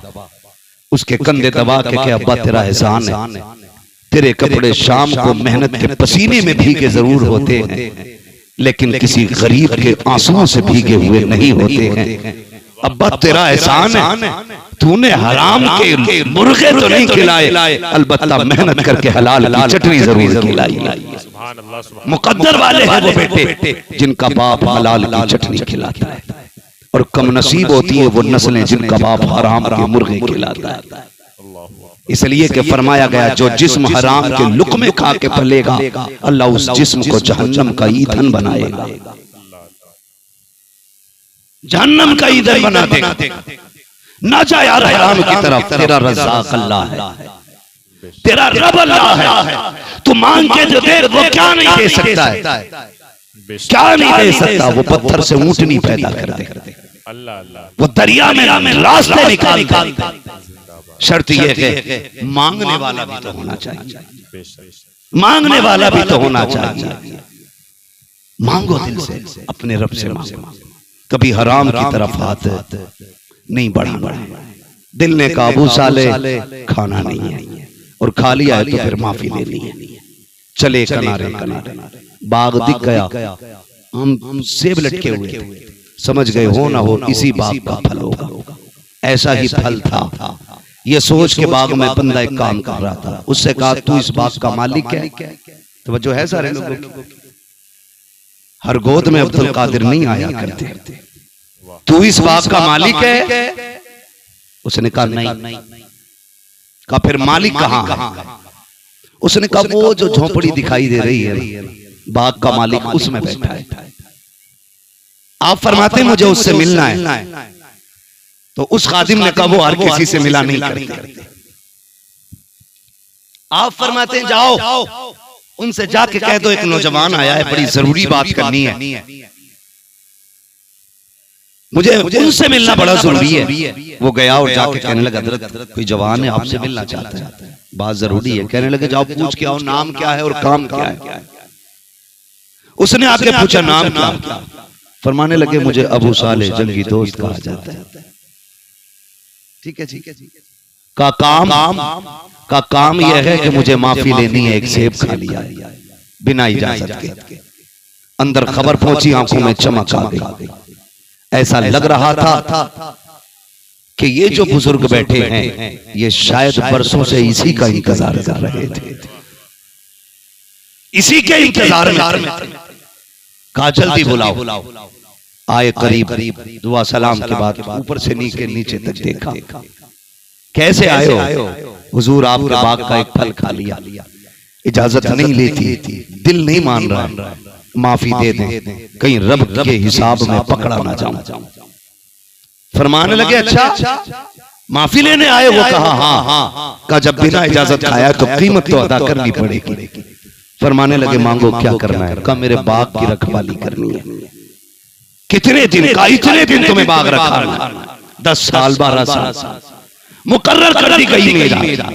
उसके कंधे दबा के अब्बा तेरा एहसान है, तेरे कपड़े शाम को मेहनत के पसीने में भीगे जरूर होते हैं लेकिन किसी गरीब के आंसुओं से भीगे हुए नहीं होते हैं। अब्बा तेरा एहसान है, तूने हराम के मुर्गे तो नहीं खिलाए, अलबत्ता मेहनत करके हलाल की चटनी जरूर खिलाई। मुकद्दर वाले हैं वो बेटे जिनका बाप हलाल की चटनी खिलाता है, और कम नसीब होती है वो नस्लें जिनका बाप हराम के मुर्गे खिलाता है। इसलिए कि फरमाया गया जो जिस्म हराम के लुक़मे खा के पलेगा, अल्लाह उस जिस्म को जहन्नम का ईंधन बनाएगा, जहन्नम का ईंधन बना देगा। ना जा यार हराम की तरफ, तेरा रज़्ज़ाक़ अल्लाह है, तेरा रब अल्लाह है। तू मांग के जो दे वो क्या नहीं दे सकता है, क्या नहीं दे सकता। वो पत्थर से ऊंटनी पैदा कर दे, वो दरिया में रास्ते निकालता। शर्त ये है मांगने वाला भी तो होना चाहिए, मांगने वाला भी तो होना चाहिए। मांगो दिल से, अपने रब से मांगो, कभी हराम की तरफ हाथ नहीं बढ़ाना। दिल ने काबू साले खाना नहीं है, और खा लिया है तो फिर माफी लेनी है। चले किनारे किनारे, बाग दिख गया, हम सेब लटके हुए थे, समझ गए हो ना हो इसी बाग का फल होगा। ऐसा ही फल था। ये सोच के बाग में बंदा एक काम कर रहा था, उससे कहा तू इस बाग का मालिक है? तो जो है सारे लोगों की, हर गोद में अब्दुल कादिर नहीं आया करते। तू इस बाग का मालिक है? उसने कहा नहीं। कहा फिर मालिक कहाँ है? उसने कहा वो जो झोपड़ी दिखाई दे रही है बाग का मालिक उसमें बैठा है। आप फरमाते मुझे उससे मिलना है, तो उस खादिम ने कहा वो हर किसी से मिला नहीं करते। आप फरमाते हैं जाओ उनसे जाके कह दो एक नौजवान आया है, बड़ी जरूरी बात करनी है, मुझे उनसे मिलना बड़ा जरूरी है। वो गया और जाके कहने लगा हज़रत कोई जवान है आपसे मिलना चाहता है, बात जरूरी है। कहने लगे जाओ पूछ के आओ नाम क्या है और काम क्या है। उसने आके पूछा नाम क्या? फरमाने लगे मुझे अबू साले जंगी दोस्त कहा जाता है। ठीक है का काम यह है कि मुझे माफी लेनी है, एक सेब खा लिया बिना इजाजत के। अंदर खबर पहुंची, आंखों में चमक आ गई। ऐसा लग रहा था कि ये जो बुजुर्ग बैठे हैं ये शायद बरसों से इसी का इंतजार कर रहे थे, इसी के इंतजार में। कहा जल्दी बुलाओ। आए करीब, दुआ सलाम के बाद ऊपर से नीचे तक देखा। कैसे आए हो? हुजूर आपके बाग का एक फल खा लिया, इजाजत नहीं लेती, दिल नहीं मान रहा, माफी दे दें, कहीं रब के हिसाब में पकड़ा ना जाऊं। फरमाने लगे अच्छा माफी लेने आए हो? कहा हाँ। कहा जब बिना इजाजत खाया तो कीमत तो अदा करनी पड़ेगी। फरमाने लगे मांगो क्या करना है? कहा मेरे बाग की रखवाली करनी है। कितने दिन का? इतने दिन तुम्हें बाग रखा? 10 साल 12 साल मुकर्रर कर दी गई मेरा।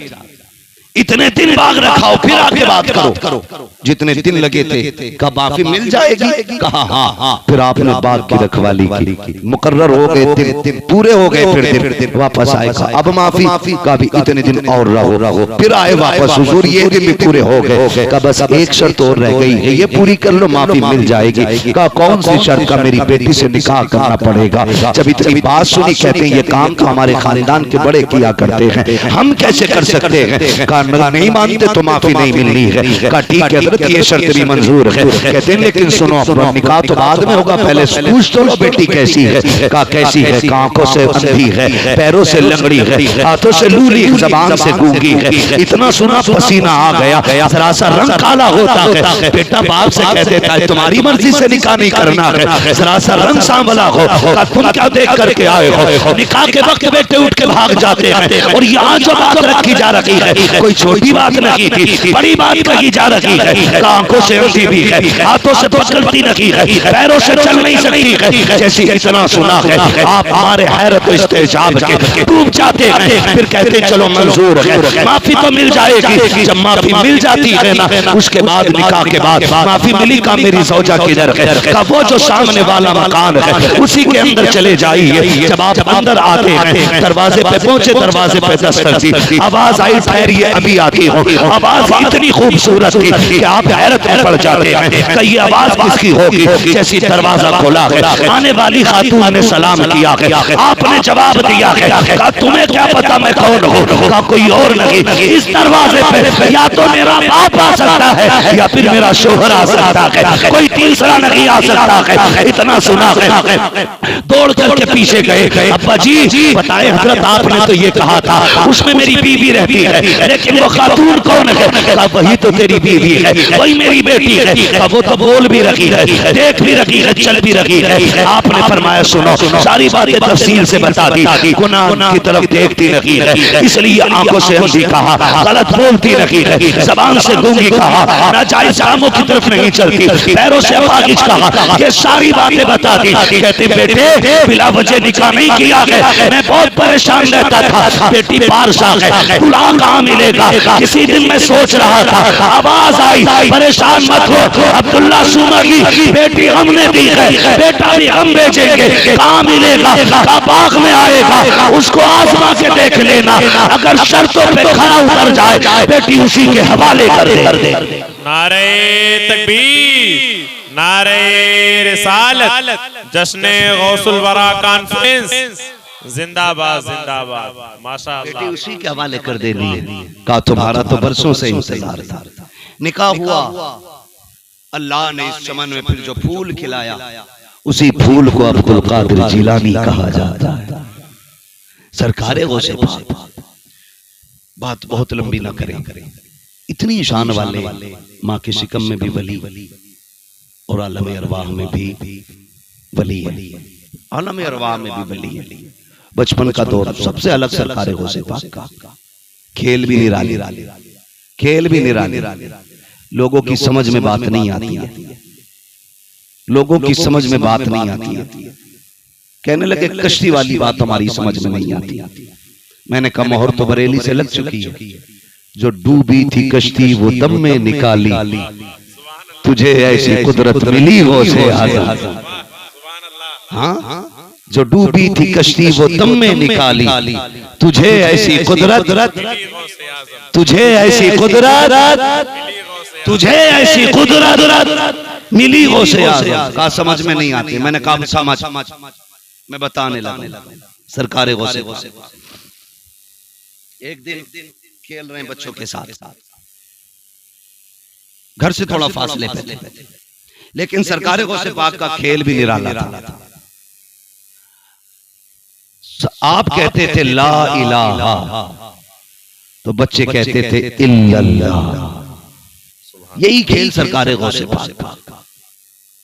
इतने दिन बाग रखाओ, फिर आगे बात करो। जितने दिन लगे थे कहा माफी मिल जाएगी? कहा हाँ। फिर आपने बाग की रखवाली की, मुकर्रर हो गए दिन पूरे हो गए, फिर दिन वापस आएगा। अब माफी का भी इतने दिन और रहो। फिर आए वापस, हुजूर ये दिन भी पूरे हो गए। कहा बस एक शर्त और रह गई है, ये पूरी कर लो, माफी मिल जाएगी। कहा कौन सी शर्त? का मेरी बेटी से निकाह करना पड़ेगा। जब इतनी बात सुनी कहते हैं ये काम तो हमारे खानदान के बड़े किया करते हैं, हम कैसे कर सकते हैं? कहा नहीं मानते तो माफी नहीं मिलनी है। कहा ठीक है हज़रत, ये शर्त भी मंजूर है। कहते हैं लेकिन सुनो, अपना निकाह तो बाद में होगा, पहले पूछ तो लो बेटी कैसी है। कहा कैसी है? आंखों से अंधी है, पैरों से लंगड़ी है, हाथों से लूली, जबान से गूंगी है। इतना सुना पसीना आ गया, जरा सा रंग काला होता है। बेटा बाप से कह देता है तुम्हारी मर्जी से निकाह नहीं करना है, जरा सा रंग सांवला हो। तुम क्या देख करके आए हो? निकाह के वक्त बेटे उठ के भाग जाते हैं। और यहाँ जो बात रखी जा रही है कोई छोटी बात नहीं थी, बड़ी बात कही जा रही है। आंखों से अंधी भी है, हाथों से तो चलती नहीं है, पैरों से चल नहीं सकती है। जैसे इतना सुना है आप हमारे हैरत इस्तेजाब के डूब जाते हैं। फिर कहते चलो मंजूर है, माफी तो मिल जाएगी। जब माफी मिल जाती है ना, उसके बाद निकाह के बाद माफी मिली। का मेरी सौजा किधर है? का वो जो सामने वाला मकान है उसी के अंदर चले जाइए। जब आप अंदर आते हैं, दरवाजे पे पहुंचे, दरवाजे पे दस्तक दी, आवाज आई ठहरिए अभी आती हो। आवाज इतनी खूबसूरत थी कि आप हैरत में पड़ जाते हैं कि ये आवाज किसकी होगी। जैसी दरवाजा खोला है, आने वाली खातून ने सलाम किया है, आपने जवाब दिया है। कहा तुम्हें क्या पता मैं कौन हूँ? कहा कोई और नहीं, इस दरवाजे पे या तो मेरा बाप आ सकता है या फिर मेरा शोहर आ सकता है, कोई तीसरा नहीं आ सकता है। इतना सुना है, दौड़ करके पीछे गए। अब्बा जी बताए हजरत आपने तो ये कहा था उसमें मेरी बीवी रहती है, लेकिन वो खातून कौन है? कहा वही तो तेरी बीवी है, वही मेरी बेटी है। कहा वो तो बोल भी रही है, देख भी रही है, चल भी रही है। आपने फरमाया सुनो, सारी बातें तफसील से बता दी। गुनाह की तरफ देखती नहीं है, इसलिए आंखों से अंधी कहा, गलत बोलती नहीं है, जबान से गूंगी कहा, नाजायज कामों की तरफ नहीं चलती, पैरों से अपागिज कहा। ये सारी बातें बता दी। कहते बेटे बिला वजह निकाह नहीं किया है, मैं बहुत परेशान रहता था। बेटी बारशा है, दूल्हा कहाँ मिलेगा? किसी दिन मैं सोच रहा था, आवाज आई परेशान मत हो, अब्दुल्ला सुमरी बेटी हमने दी है, बेटा भी हम भेजेंगे, कहाँ मिलेगा? बाग में आएगा, उसको आजमा के देख लेना, अगर शर्तों पे खरा उतर जाए बेटी उसी के हवाले कर दे। नारे तकबीर, नारे रिसालत, जश्न गौसुल वरा कॉन्फ्रेंस जिंदाबाद जिंदाबाद। माशाअल्लाह, बेटी उसी के हवाले कर दे रही है। कहा तुम्हारा तो बरसों से इंतजार था, निकाह हुआ, अल्लाह ने इस चमन में फिर जो फूल खिलाया उसी फूल को अब्दुल कादिर जिलानी कहा जाता है। सरकारे गौसे पाक, बात बहुत लंबी ना करें, इतनी शान वाले माँ के शिकम में भी वली और आलम अरवाह में भी वली है, आलम अरवाह में भी वली है। बचपन का दौर सबसे अलग सरकारे गौसे पाक का, खेल भी निराली, खेल भी निराली। लोगों की समझ में बात नहीं आती है, लोगों की समझ में बात नहीं आती है। कहने लगे कश्ती वाली बात हमारी समझ में नहीं आती। मैंने कहा मोहर तो बरेली से लग चुकी है, जो डूबी थी कश्ती वो दम में निकाली, तुझे ऐसी कुदरत मिली हो से आज़म। हाँ, जो डूबी थी कश्ती वो दम में निकाली, तुझे ऐसी कुदरत, तुझे ऐसी कुदरत, तुझे ऐसी कुदरत मिली हो से आज़म। का समझ में नहीं आती। मैंने कहा समझ, मैं बताने लगा। सरकारे गौसे एक दिन खेल रहे हैं बच्चों के साथ, घर से थोड़ा फासले पे, लेकिन सरकार गौसे पाक का खेल भी निराला था। आप कहते थे ला इलाहा, तो बच्चे कहते थे इल्लल्लाह। यही खेल सरकार गौसे पाक का।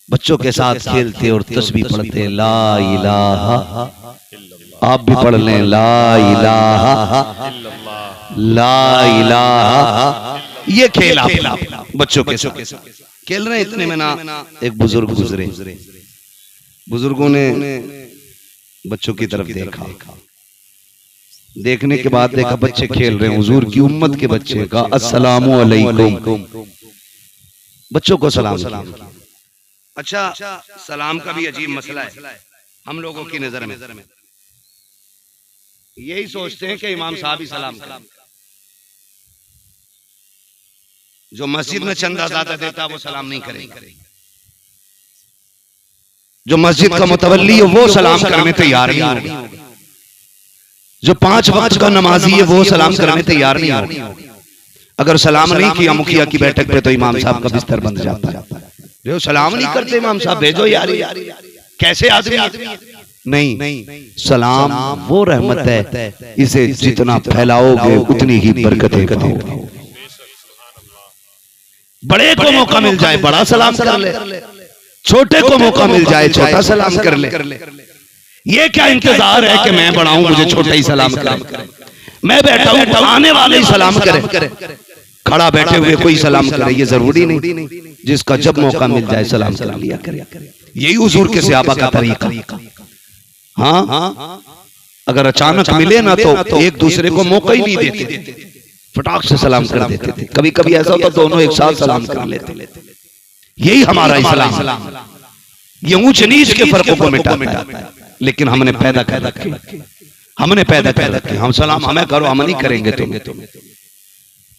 बच्चों के साथ खेलते और तस्बीह पढ़ते ला इलाहा। आप भी पढ़ लें ला इलाहा ला इलाहा। ये खेल आप बच्चों के साथ खेल रहे हैं। इतने में ना एक बुजुर्ग गुजरे। बुजुर्गों ने बच्चों की तरफ देखा। देखने के बाद देखा बच्चे खेल रहे हैं। हुजूर की उम्मत के बच्चे का अस्सलामु अलैकुम। बच्चों को सलाम। अच्छा, सलाम का भी अजीब मसला है हम लोगों की नजर में। यही सोचते हैं कि इमाम साहब ही सलाम करें। जो मस्जिद में चंदा ज्यादा देता वो सलाम नहीं करेगा। जो मस्जिद का मुतवल्ली है वो सलाम करने तैयार नहीं होगा। जो 5 वक्त का नमाजी है वो सलाम करने तैयार नहीं होगा। अगर सलाम नहीं किया मुखिया की बैठक पे तो इमाम साहब का बिस्तर बंद जाता है। जो सलाम नहीं करते इमाम साहब भेजो यार। कैसे आदमी? नहीं, सलाम वो रहमत है, इसे जितना फैलाओगे उतनी ही बरकतें पाओगे। बड़े को मौका मिल जाए बड़ा सलाम कर ले, छोटे को मौका मिल जाए छोटा सलाम कर ले। ये क्या इंतजार है कि मैं बड़ा हूं मुझे छोटा ही सलाम करे? मैं बैठा हूं आने वाले ही सलाम करे, खड़ा बैठे हुए कोई सलाम करे ये जरूरी नहीं। जिसका जब मौका मिल जाए सलाम कर लिया करे। यही हुजूर के सहाबा का तरीका। हाँ, अगर अचानक मिले ना तो एक दूसरे को मौका ही नहीं देते, फटाक से सलाम कर देते थे। कभी कभी ऐसा होता दोनों एक साथ सलाम कर लेते। यही हमारा इस्लाम। ये ऊंच नीच के फर्कों को मिटाता है। लेकिन हमने पैदा कर रखे। हम सलाम हमें करो, हम नहीं करेंगे तुम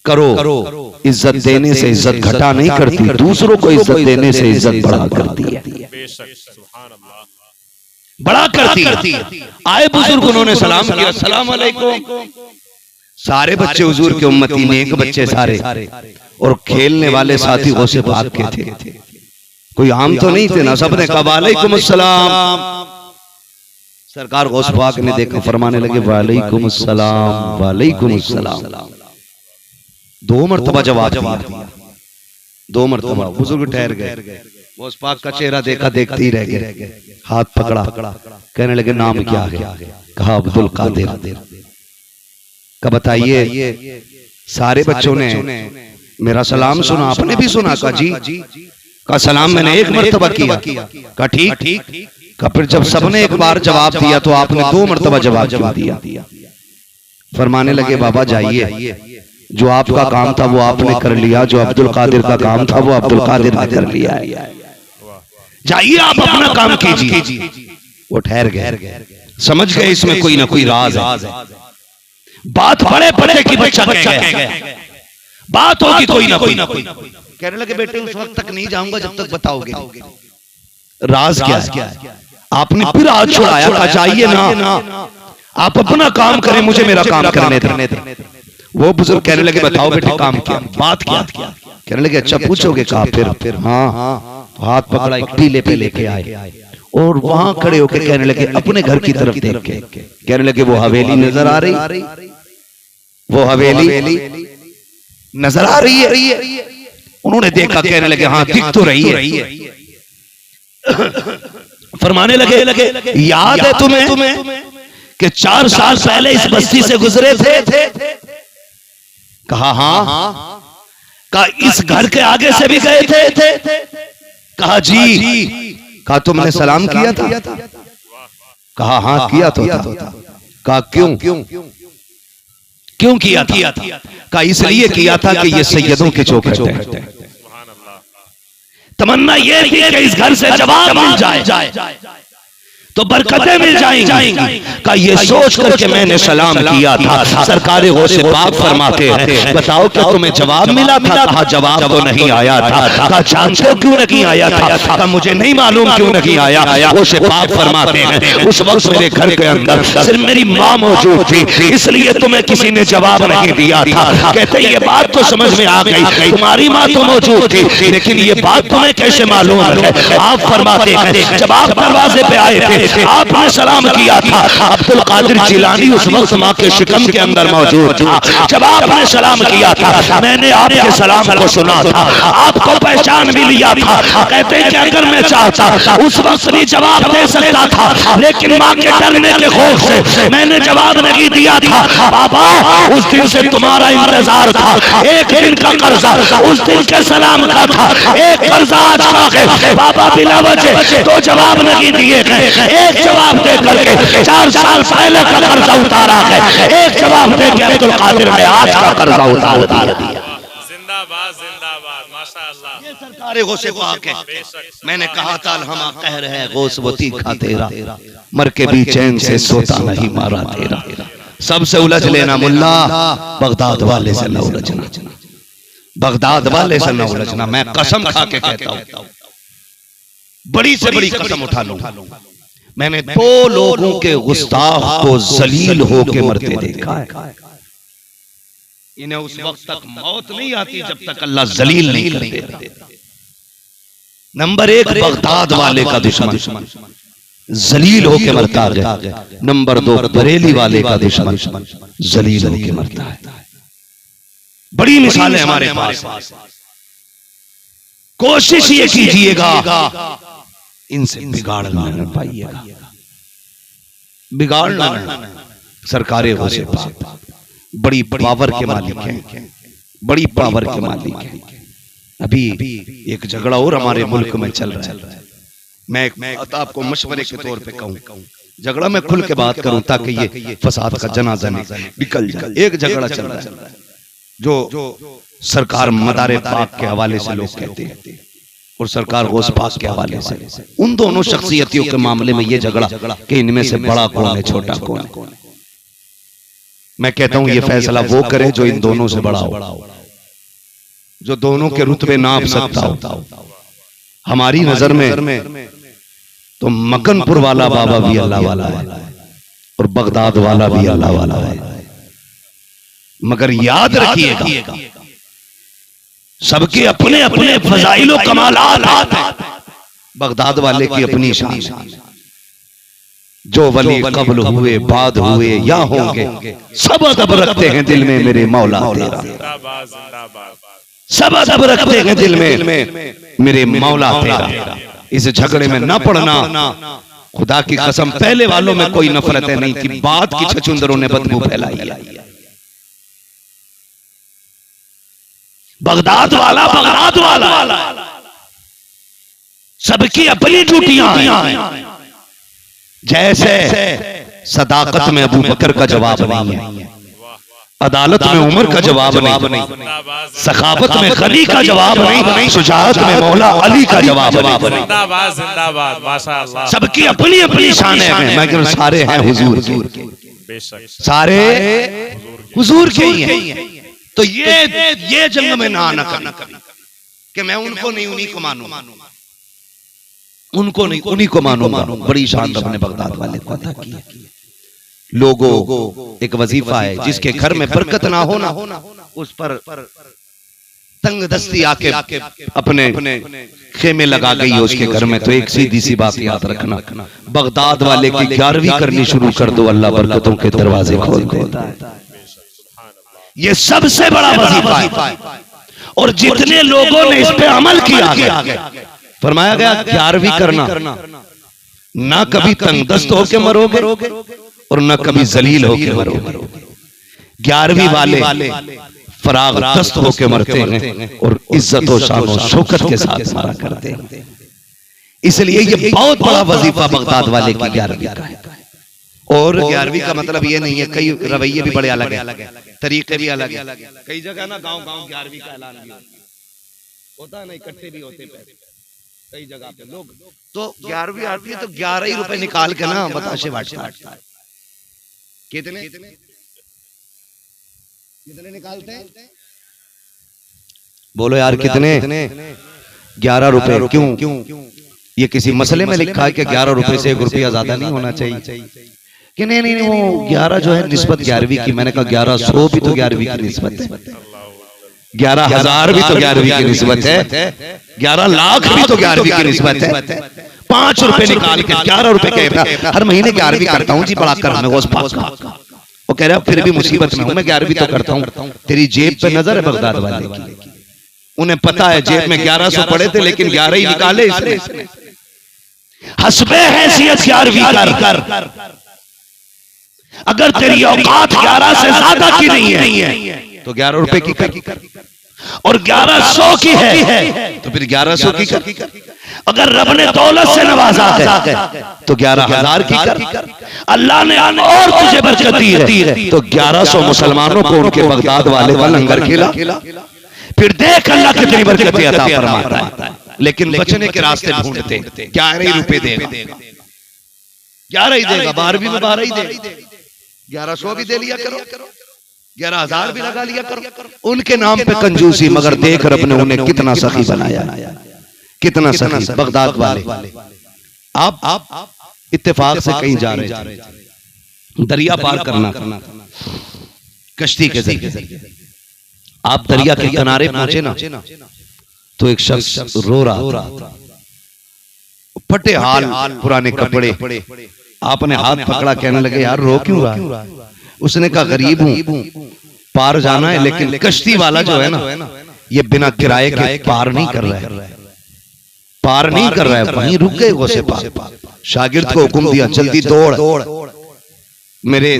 करो। इज्जत देने से इज्जत घटा नहीं करती, दूसरों को इज्जत देने से इज्जत बढ़ा करती है, बड़ा करती है। आए बुजुर्ग उन्होंने सलाम किया, अस्सलाम वालेकुम। सारे बच्चे हुजूर के उम्मती, नेक बच्चे सारे, और खेलने वाले साथी गौसे पाक के थे। कोई आम तो नहीं थे ना, सबने कहा वालेकुम अस्सलाम। सरकार गौस पाक ने देखा, फरमाने लगे वालेकुम अस्सलाम वालेकुम अस्सलाम। 2 मरतबा जवाब दिया। 2 मरतबा बुजुर्ग ठहर गए। गौस पाक का चेहरा देखा, देखते ही रह गए। हाथ पकड़ा, कहने लगे नाम क्या है? कहा अब्दुल कादिर। का बताइए। सारे बच्चों ने मेरा सलाम सुना, आपने भी सुना? का जी। का सलाम मैंने 1 मरतबा किया। का ठीक। का फिर जब सबने एक बार जवाब दिया तो आपने 2 मरतबा जवाब दिया। फरमाने लगे बाबा जाइए, जो आपका काम था वो आपने कर लिया, जो अब्दुल कादिर का काम था वो अब्दुल कादिर ने कर लिया है। जाइए आप अपना काम कीजिए। वो ठहर गए, समझ गए इसमें कोई ना कोई राज है। बात बड़े बड़े की बच्चा कह गया, बात होगी कोई ना कोई। कहने लगे बेटे उस वक्त तक नहीं जाऊंगा जब तक बताओगे राज क्या है। आपने फिर हाथ छुड़ाया, कहा जाइए ना, आप अपना काम करें, मुझे मेरा काम करने दें। वो बुजुर्ग कहने लगे बताओ बेटे काम क्या, बात क्या? कहने लगे अच्छा पूछोगे? कहा फिर हाँ। तो हाथ पकड़ा, एक टीले पे लेके आए और वहां खड़े होकर कहने लगे अपने घर की तरफ देख के, कहने लगे वो हवेली नजर आ रही? वो हवेली नजर आ रही है? उन्होंने देखा, कहने लगे हाँ दिख तो रही है। फरमाने लगे याद है तुम्हें कि 4 साल पहले इस बस्ती से गुजरे थे? कहा हाँ। कहा इस घर के आगे से भी गए थे? कहा जी। कहा तुमने सलाम किया था? कहा हाँ किया तो था। कहा क्यों किया था? कहा इसलिए किया था कि ये सैयदों के चौखट है। तमन्ना ये थी कि इस घर से जवाब मिल जाए तो बरकतें मिल जाएंगी। का ये सोच करके मैंने सलाम किया था। सरकार गौसे पाक फरमाते हैं, बताओ क्या तुम्हें जवाब मिला था? कहा जवाब तो नहीं आया था। कहा जानते हो क्यों नहीं आया था? कहा मुझे नहीं मालूम क्यों नहीं आया। गौसे पाक फरमाते हैं, उस वक्त मेरे घर के अंदर सिर्फ मेरी माँ मौजूद थी, इसलिए तुम्हें किसी ने जवाब नहीं दिया था। कहते ये बात तो समझ में आ गई, तुम्हारी माँ तो मौजूद थी, लेकिन ये बात तुम्हें कैसे मालूम है? आप फरमाते हैं, जब आप दरवाजे पे आए थे, आपने सलाम किया था। अब्दुल कादिर जिलानी उस वक्त माँ के शिकम के अंदर मौजूद था। जब आपने सलाम किया था, मैंने आपके सलाम को सुना था, आपको पहचान भी लिया था। कहते हैं कि अगर मैं चाहता उस वक्त भी जवाब दे सकता था, लेकिन माँ के डरने के खौफ से मैंने जवाब नहीं दिया था। बाबा उस दिन से तुम्हारा इंतजार था, एक दिन का कर्जा उस दिन के सलाम का था, एक कर्जा आज का है। बाबा बिना वजह तो जवाब नहीं दिए गए, एक जवाब दे करके 4 साल पहले का कर्जा उतारा है, एक जवाब दे के अब्दुल कादिर ने आज का कर्जा उतार दिया। जिंदाबाद जिंदाबाद माशाअल्लाह। ये सरकार गौसे पाक है। मैंने कहा था हम कह रहे हैं गौसवती खा तेरा, मर के भी चैन से सोता नहीं मारा तेरा। सबसे उलझ लेना मुल्ला, बगदाद वाले से न उलझना, बगदाद वाले से न उलझना। मैं कसम खा के कहता हूं, बड़ी से बड़ी कसम उठा लूं, मैंने 2 लोगों के गुस्ताख को जलील होके मरते देखा है। इन्हें उस वक्त तक मौत नहीं आती जब तक अल्लाह जलील नहीं कर देता। नंबर 1 बगदाद वाले का दुश्मन जलील होके मरता है। नंबर 2 बरेली वाले का दुश्मन जलील होके मरता है। बड़ी मिसालें हमारे पास। कोशिश ये कीजिएगा इनसे बिगाड़ना न पाइएगा, बिगाड़ना न। सरकारें गौसे पाक बड़ी पावर के मालिक हैं, बड़ी पावर के मालिक हैं। अभी एक झगड़ा और हमारे मुल्क में चल रहा है। मैं आपको मशवरे के तौर पे कहूं, झगड़ा मैं खुल के बात करूं ताकि ये फसाद का जनाजा निकल जाए। एक झगड़ा चल रहा है जो सरकार मदारे पाक के हवाले से लोग कहते हैं और सरकार गौस पाक के हवाले से। उन दोनों शख्सियतियों के मामले में ये झगड़ा कि इनमें से बड़ा कौन है, छोटा कौन है। मैं कहता हूं ये फैसला वो करे जो इन दोनों से बड़ा हो, जो दोनों के रुतबे नाप सकता हो। हमारी नजर में तो मकनपुर वाला बाबा भी अल्लाह वाला है और बगदाद वाला भी अल्लाह वाला है। मगर याद रखिएगा सबके अपने अपने फजाइलो कमालात हैं। बगदाद वाले की अपनी शान, जो वली कब्ल हुए बाद हुए या होंगे, सब अदब रखते हैं दिल में मेरे मौला तेरा। जिंदाबाद जिंदाबाद। सब अदब रखते हैं दिल में मेरे मौला तेरा। इस झगड़े में न पड़ना, खुदा की कसम पहले वालों में कोई नफरत नहीं थी, बात की छछुंदरों ने बदबू फैलाई है। बगदाद वाला सबकी अपनी ड्यूटियां हैं। जैसे सदाकत में अबू बकर का जवाब नहीं है, अदालत में उमर का जवाब नहीं, सखावत में खली का जवाब नहीं, शुजाअत में मौला अली का जवाब नहीं। जिंदाबाद जिंदाबाद माशाअल्लाह। सबकी अपनी अपनी शानें हैं, मगर सारे हैं हुजूर के, बेशक सारे हुजूर के ही हैं। तो ये जंग में ना आना कभी कि मैं उनको नहीं उन्हीं को मानूं, उनको नहीं उन्हीं को मानूंगा। बड़ी शान अपने बगदाद वाले को अता की है। लोगों एक वजीफा है, जिसके घर में बरकत ना होना उस पर तंग दस्ती आके अपने खेमे लगा गई है उसके घर में। तो एक सीधी सी बात याद रखना, बगदाद वाले की 11वीं करनी शुरू कर दो, अल्लाह बरकतों के दरवाजे खोल देता है। ये सबसे बड़ा वजीफा है और जितने लोगों ने इस पे अमल किया गया, फरमाया गया 11वीं करना, ना कभी तंगदस्त होके मरोगे और ना कभी जलील होके मरोगे। 11वीं वाले फराग दस्त होके मरते हैं और इज्जत और शान और शौकत के साथ मरा करते हैं। इसलिए ये बहुत बड़ा वजीफा बगदाद वाले की 11वीं का है। और 11वीं का मतलब ये नहीं है, कई रवैये भी बड़े अलग है, तरीके भी अलग है। कई जगह ना गांव 11वीं का ऐलान भी होता है ना, इकट्ठे भी होते हैं कई जगह पे लोग। तो 11वीं आती है तो 11 ही रुपए निकाल के ना बताशे बांटता है। कितने निकालते हैं? बोलो यार कितने? 11 रुपए। क्यों? ये किसी मसले में लिखा है कि 11 रुपए से 1 रुपया ज्यादा नहीं होना चाहिए? कि नहीं, वो 11 जो है निस्बत 11वीं की। मैंने कहा 1100 भी तो 11वीं की निस्बत है, 11,000 भी तो 11वीं की निस्बत है, 11 लाख भी तो 11वीं की निस्बत है। 5 रुपए निकाल के 11 रुपए कह, हर महीने 11वीं करता हूँ जी, बड़ा कर वो कह रहा फिर भी मुसीबत में हूं मैं, 11वीं तो करता हूँ। तेरी जेब पे नजर है बगदाद वाले की, उन्हें पता है जेब में 1100 पड़े थे लेकिन 11 ही निकाले इसने। हस्बे हैसियत 11वीं कर, अगर तेरी औकात 11 से ज्यादा की नहीं है तो 11 रुपए की कर, और 1100 की है तो फिर 1100 की कर। अगर रब ने दौलत से नवाजा है तो 11,000 की कर। अल्लाह ने और तुझे बरकत दी है तो 1100 मुसलमानों को उनके बगदाद वाले का लंगर खिला। फिर देख अल्लाह कितनी बरकत अता फरमाता है। लेकिन बचने के रास्ते ढूंढते, 11 रुपए देगा, 11 ही देगा, 12वीं में 12 ही देगा, 1100 भी दे लिया करो, 11,000 भी लगा लिया करो। उनके नाम पे कंजूसी, मगर देख रब ने उन्हें कितना सखी बनाया, कितना सखी। बगदाद वाले आप इत्तेफाक से कहीं जा रहे, दरिया पार करना कश्ती के जरिए, आप दरिया के किनारे पहुंचे ना तो एक शख्स रो रहा, फटे हाल, पुराने कपड़े। आपने हाथ पकड़ा, कहने लगे यार रो क्यों रहा? उसने कहा गरीब हूं, पार जाना है, लेकिन कश्ती वाला जो है ना ये बिना किराए के पार नहीं कर रहा है, पार नहीं कर रहा है, वहीं रुक गए वो से पार। शागिर्द को हुक्म दिया जल्दी दौड़, मेरे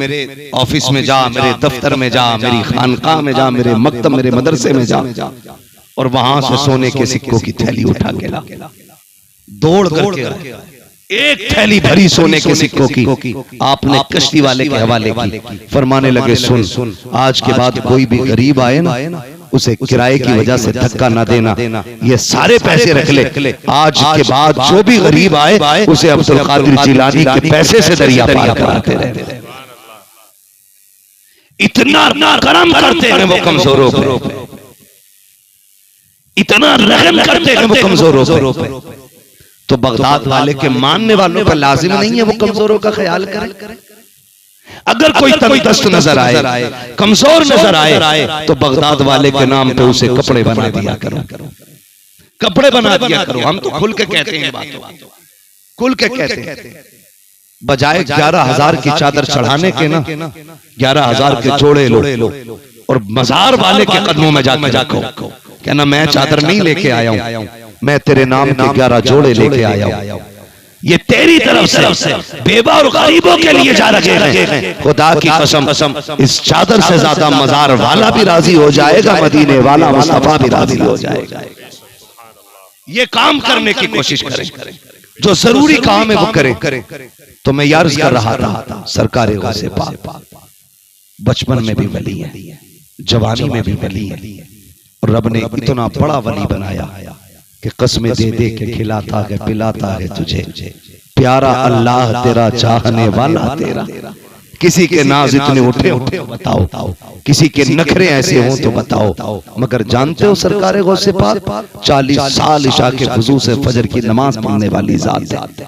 ऑफिस में जा, मेरे दफ्तर में जा, मेरी खानकाह में जा, मेरे मकतब, मेरे मदरसे में जा, और वहां से सोने के सिक्कों की थैली उठा के ला। दौड़ करके एक थैली भरी सोने के सिक्कों की आपने कश्ती वाले के हवाले की। फरमाने लगे सुन, आज के बाद कोई भी गरीब आए ना उसे किराए की वजह से धक्का ना देना, ये सारे पैसे रख ले। आज के बाद जो भी गरीब आए उसे अब्दुल कादिर जिलानी के पैसे से दरिया पार कराते रहे। इतना करम करते हैं वो कमजोरों पे, इतना रहम करते हैं वो कमजोरों पे। तो बगदाद वाले के मानने वालों पर लाजिम नहीं है वो कमजोरों का ख्याल करें। अगर कोई तंदुरुस्त नजर आए, कमजोर नजर आए तो बगदाद वाले के नाम पे उसे कपड़े बना दिया करो, कपड़े बना दिया करो। हम तो खुल के कहते हैं बातों, खुल के कहते हैं। बजाय 11,000 की चादर चढ़ाने के ना 11,000 के जोड़े लो और मजार वाले के कदमों में जाके रखो, कहना मैं चादर नहीं लेके आया हूं, मैं तेरे नाम के 11 जोड़े लेके आया हूं। ये तेरी तरफ से बेवा और गरीबों के लिए जा रहे हैं। खुदा की कसम, इस चादर से ज्यादा मजार वाला भी राजी हो जाएगा, मदीने वाला मुस्तफा भी राजी हो जाएगा। ये काम करने की कोशिश करें, जो जरूरी काम है वो करें। तो मैं यार्ज कर रहा था, सरकारे गौसे पाक बचपन में भी वली है, जवानी में भी वली है, और रब ने इतना बड़ा वली बनाया कि कसमें दे दे के खिलाता है पिलाता है तुझे। प्यारा अल्लाह तेरा, चाहने वाला तेरा। किसी के नाज इतने उठे हो बताओ, किसी के नखरे ऐसे हो तो बताओ। मगर जानते हो सरकारे गौसे पाक 40 साल इशा के वुजू से फजर की नमाज पढ़ने वाली जात है,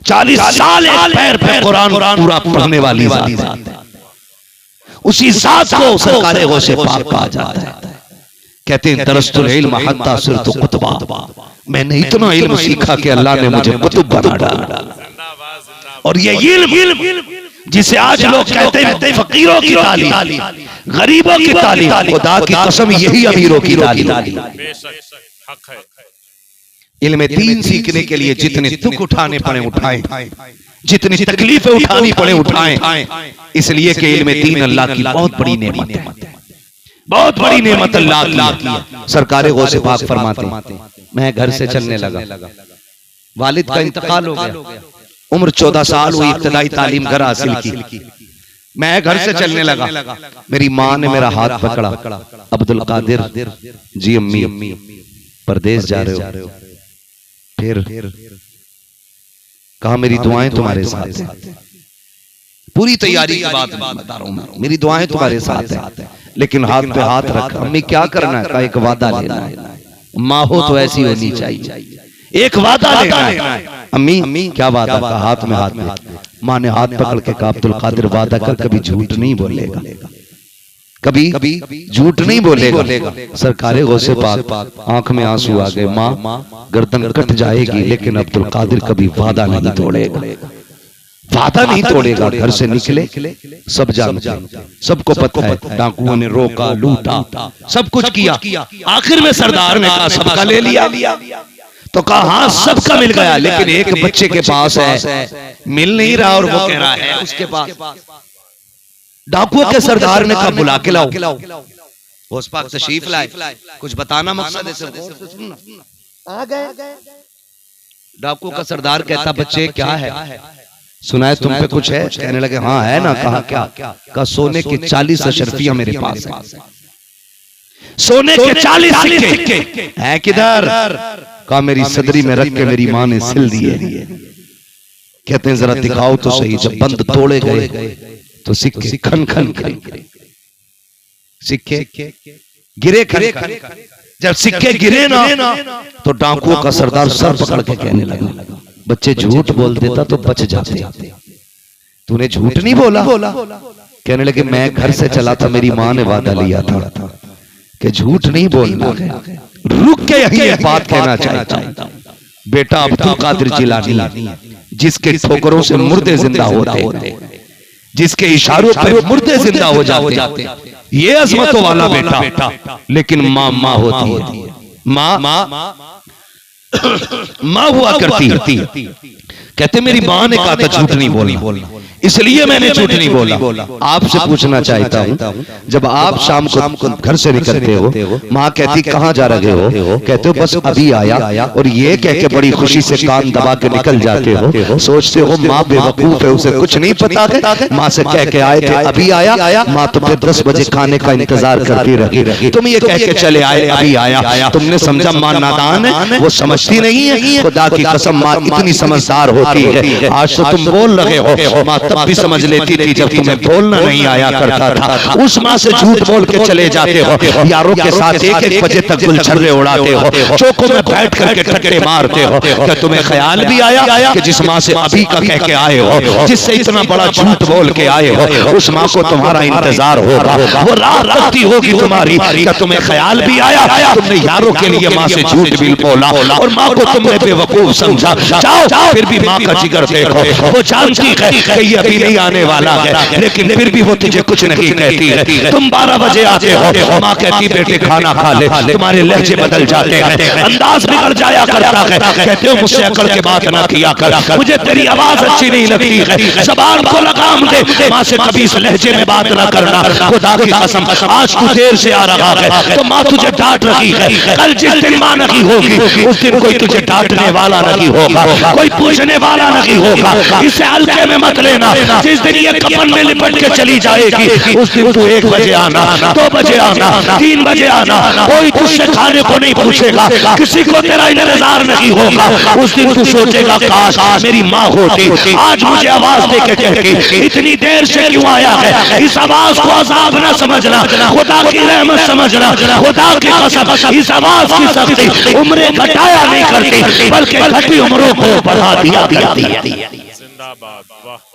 40 साल एक पैर पे कुरान पूरा पढ़ने वाली जात है। उसी जात को सरकारे गौसे पाक कहा जाता है। कहते हैं दरस्तुल इल्म हत्ता सिरतु कुतबा, मैंने इतना इल्म सीखा कि अल्लाह ने मुझे कुतुब बना डाला। और ये इल्म जिसे आज लोग कहते हैं फकीरों की तालीम, गरीबों की तालीम, खुदा की कसम यही अमीरों की तालीम। इल्म दीन सीखने के लिए जितने दुख उठाने पड़े उठाएं, जितनी तकलीफें उठानी पड़े उठाएं, इसलिए कि इल्म दीन अल्लाह की बहुत बड़ी नेमत है, बहुत बड़ी नेमत अल्लाह की। सरकारे गौसे पाक फरमाते हैं मैं घर से चलने लगा, वालिद का इंतकाल हो गया, उम्र 14 साल हुई, इब्तदाई तालीम घर हासिल की। मैं घर से चलने लगा, मेरी माँ ने मेरा हाथ पकड़ा, अब्दुल कादिर जी अम्मी परदेश जा रहे हो? फिर कहा मेरी दुआएं तुम्हारे साथ हैं। पूरी तैयारी के बाद बता रहा हूं, मेरी दुआएं तुम्हारे साथ है, लेकिन हाथ पे हाथ रख। अम्मी क्या करना है? का एक वादा लेना है। माँ हो तो ऐसी होनी चाहिए, एक वादा लेना है। अम्मी क्या वादा? का हाथ में हाथ में। माँ ने हाथ पकड़ के कहा अब्दुल कादिर वादा कर कभी झूठ नहीं बोलेगा, कभी झूठ नहीं बोलेगा। सरकारे गौसे पाक आंख में आंसू आ गए। माँ गर्दन कट जाएगी लेकिन अब्दुल कादिर कभी वादा नहीं तोड़ेगा, वादा नहीं तोड़ेगा। घर से निकले, सब जानते हैं, सबको पता है डाकुओं ने रोका, लूटा, सब कुछ किया। आखिर में सरदार ने कहा सबका ले लिया, तो कहा हाँ सबका मिल गया, लेकिन एक बच्चे के पास है, मिल नहीं रहा और वो कह रहा है उसके पास। डाकुओं के सरदार ने कहा बुला के लाओ। गौस पाक तशरीफ लाए, कुछ बताना मकसद है। आ गए। डाकुओं का सरदार कहता बच्चे क्या है? सुना है तुम पे कुछ है? कहने लगे हाँ है ना। कहा क्या? कहा सोने के 40 अशरफियां मेरे पास है। सोने के 40 सिक्के है किधर? कहा मेरी सदरी में रख के मेरी माँ ने सिल दिए। कहते हैं जरा दिखाओ तो सही। जब बंद तोड़े गए तो सिक्के खन खन गिरे, सिक्के गिरे खन खन। जब सिक्के गिरे ना तो डाकुओं का सरदार सर पकड़ के कहने लगा बच्चे झूठ बोल देता तो बच जाते, तूने झूठ नहीं बोला। कहने लगे मैं घर से चला था, मेरी माँ ने वादा लिया था कि झूठ नहीं बोलना। रुक के यही एक बात कहना चाहता हूं, बेटा अब्दुल कादिर जिलानी जिसके ठोकरों से मुर्दे जिंदा होते, जिसके इशारों पे मुर्दे जिंदा हो जाते, ये अजमतों वाला बेटा। लेकिन माँ माँ होती है, माँ हुआ करती। कहते मेरी माँ ने कहा था झूठ नहीं बोलना, इसलिए मैंने झूठ नहीं बोला। आपसे पूछना चाहता हूँ जब आप शाम को घर से निकलते हो, माँ कहती कहाँ जा रहे हो? कहते हो बस अभी आया, और ये कह के बड़ी खुशी से कान दबा के निकल जाते हो। सोचते हो माँ बेवकूफ है, उसे कुछ नहीं पता है। माँ से कह के आए थे अभी आया, माँ तो फिर 10 बजे खाने का इंतजार करती रही। तुम ये कह के चले आए अभी आया, तुमने समझा माँ नादान है, वो समझती नहीं है। खुदा की कसम माँ इतनी समझदार होती है। आज तो तुम बोल रहे हो, माँ तब भी समझ लेती थी जब तुम्हें बोलना नहीं आया करता था। उस माँ से झूठ बोल के चले जाते हो, यारों के साथ 1-1 बजे तक गुलछर्रे उड़ाते हो, चौकों में बैठ करके ठट्टे मारते हो। क्या तुम्हें ख्याल भी आया कि जिस माँ से अभी का कह के आए हो, जिससे इतना बड़ा झूठ बोल के आए हो, उस माँ को तुम्हारा इंतजार होगा, वो राह रखती होगी तुम्हारी। क्या तुम्हें ख्याल भी आया तुमने यारों के लिए माँ से झूठ भी बोला और माँ को तुमने बेवकूफ समझा? जाओ फिर भी माँ का जिगर देखो, वो जानती है कि ये अभी नहीं आने वाला है, लेकिन फिर भी वो तुझे कुछ नहीं कहती है। तुम 12 बजे आते हो, माँ कहती बेटे खाना खा ले। तुम्हारे लहजे बदल जाते हैं, अंदाज बिगड़ जाया करता है। कहते हो मुझसे अकड़ के बात ना किया कर, मुझे तेरी आवाज अच्छी नहीं लगती है, जबान को लगाम दे। माँ से कभी इस लहजे में बात ना करना, खुदा की कसम आज तू देर से आ रहा है तो माँ तुझे डांट रही है। कल जिस दिन माँ नहीं होगी उस दिन कोई तुझे डांटने वाला नहीं होगा, कोई पूछने वाला नहीं होगा। इसे हल्के में मत लेना। जिस दिन ये कफन में लिपट के चली जाएगी उस दिन तू 1 बजे आना, 2 बजे आना, 3 बजे आना। कोई तुझसे खाने को नहीं पूछेगा, किसी को तेरा इंतजार नहीं होगा। उस दिन तू सोचेगा काश मेरी माँ होती, आज मुझे आवाज दे के कहती इतनी देर से क्यों आया है। इस आवाज को अजाब न समझना, खुदा की रहमत समझना। खुदा की कसम इस आवाज की सख्ती उम्रें घटाया नहीं करती बल्कि घटी उम्रों को बढ़ा दिया करती है।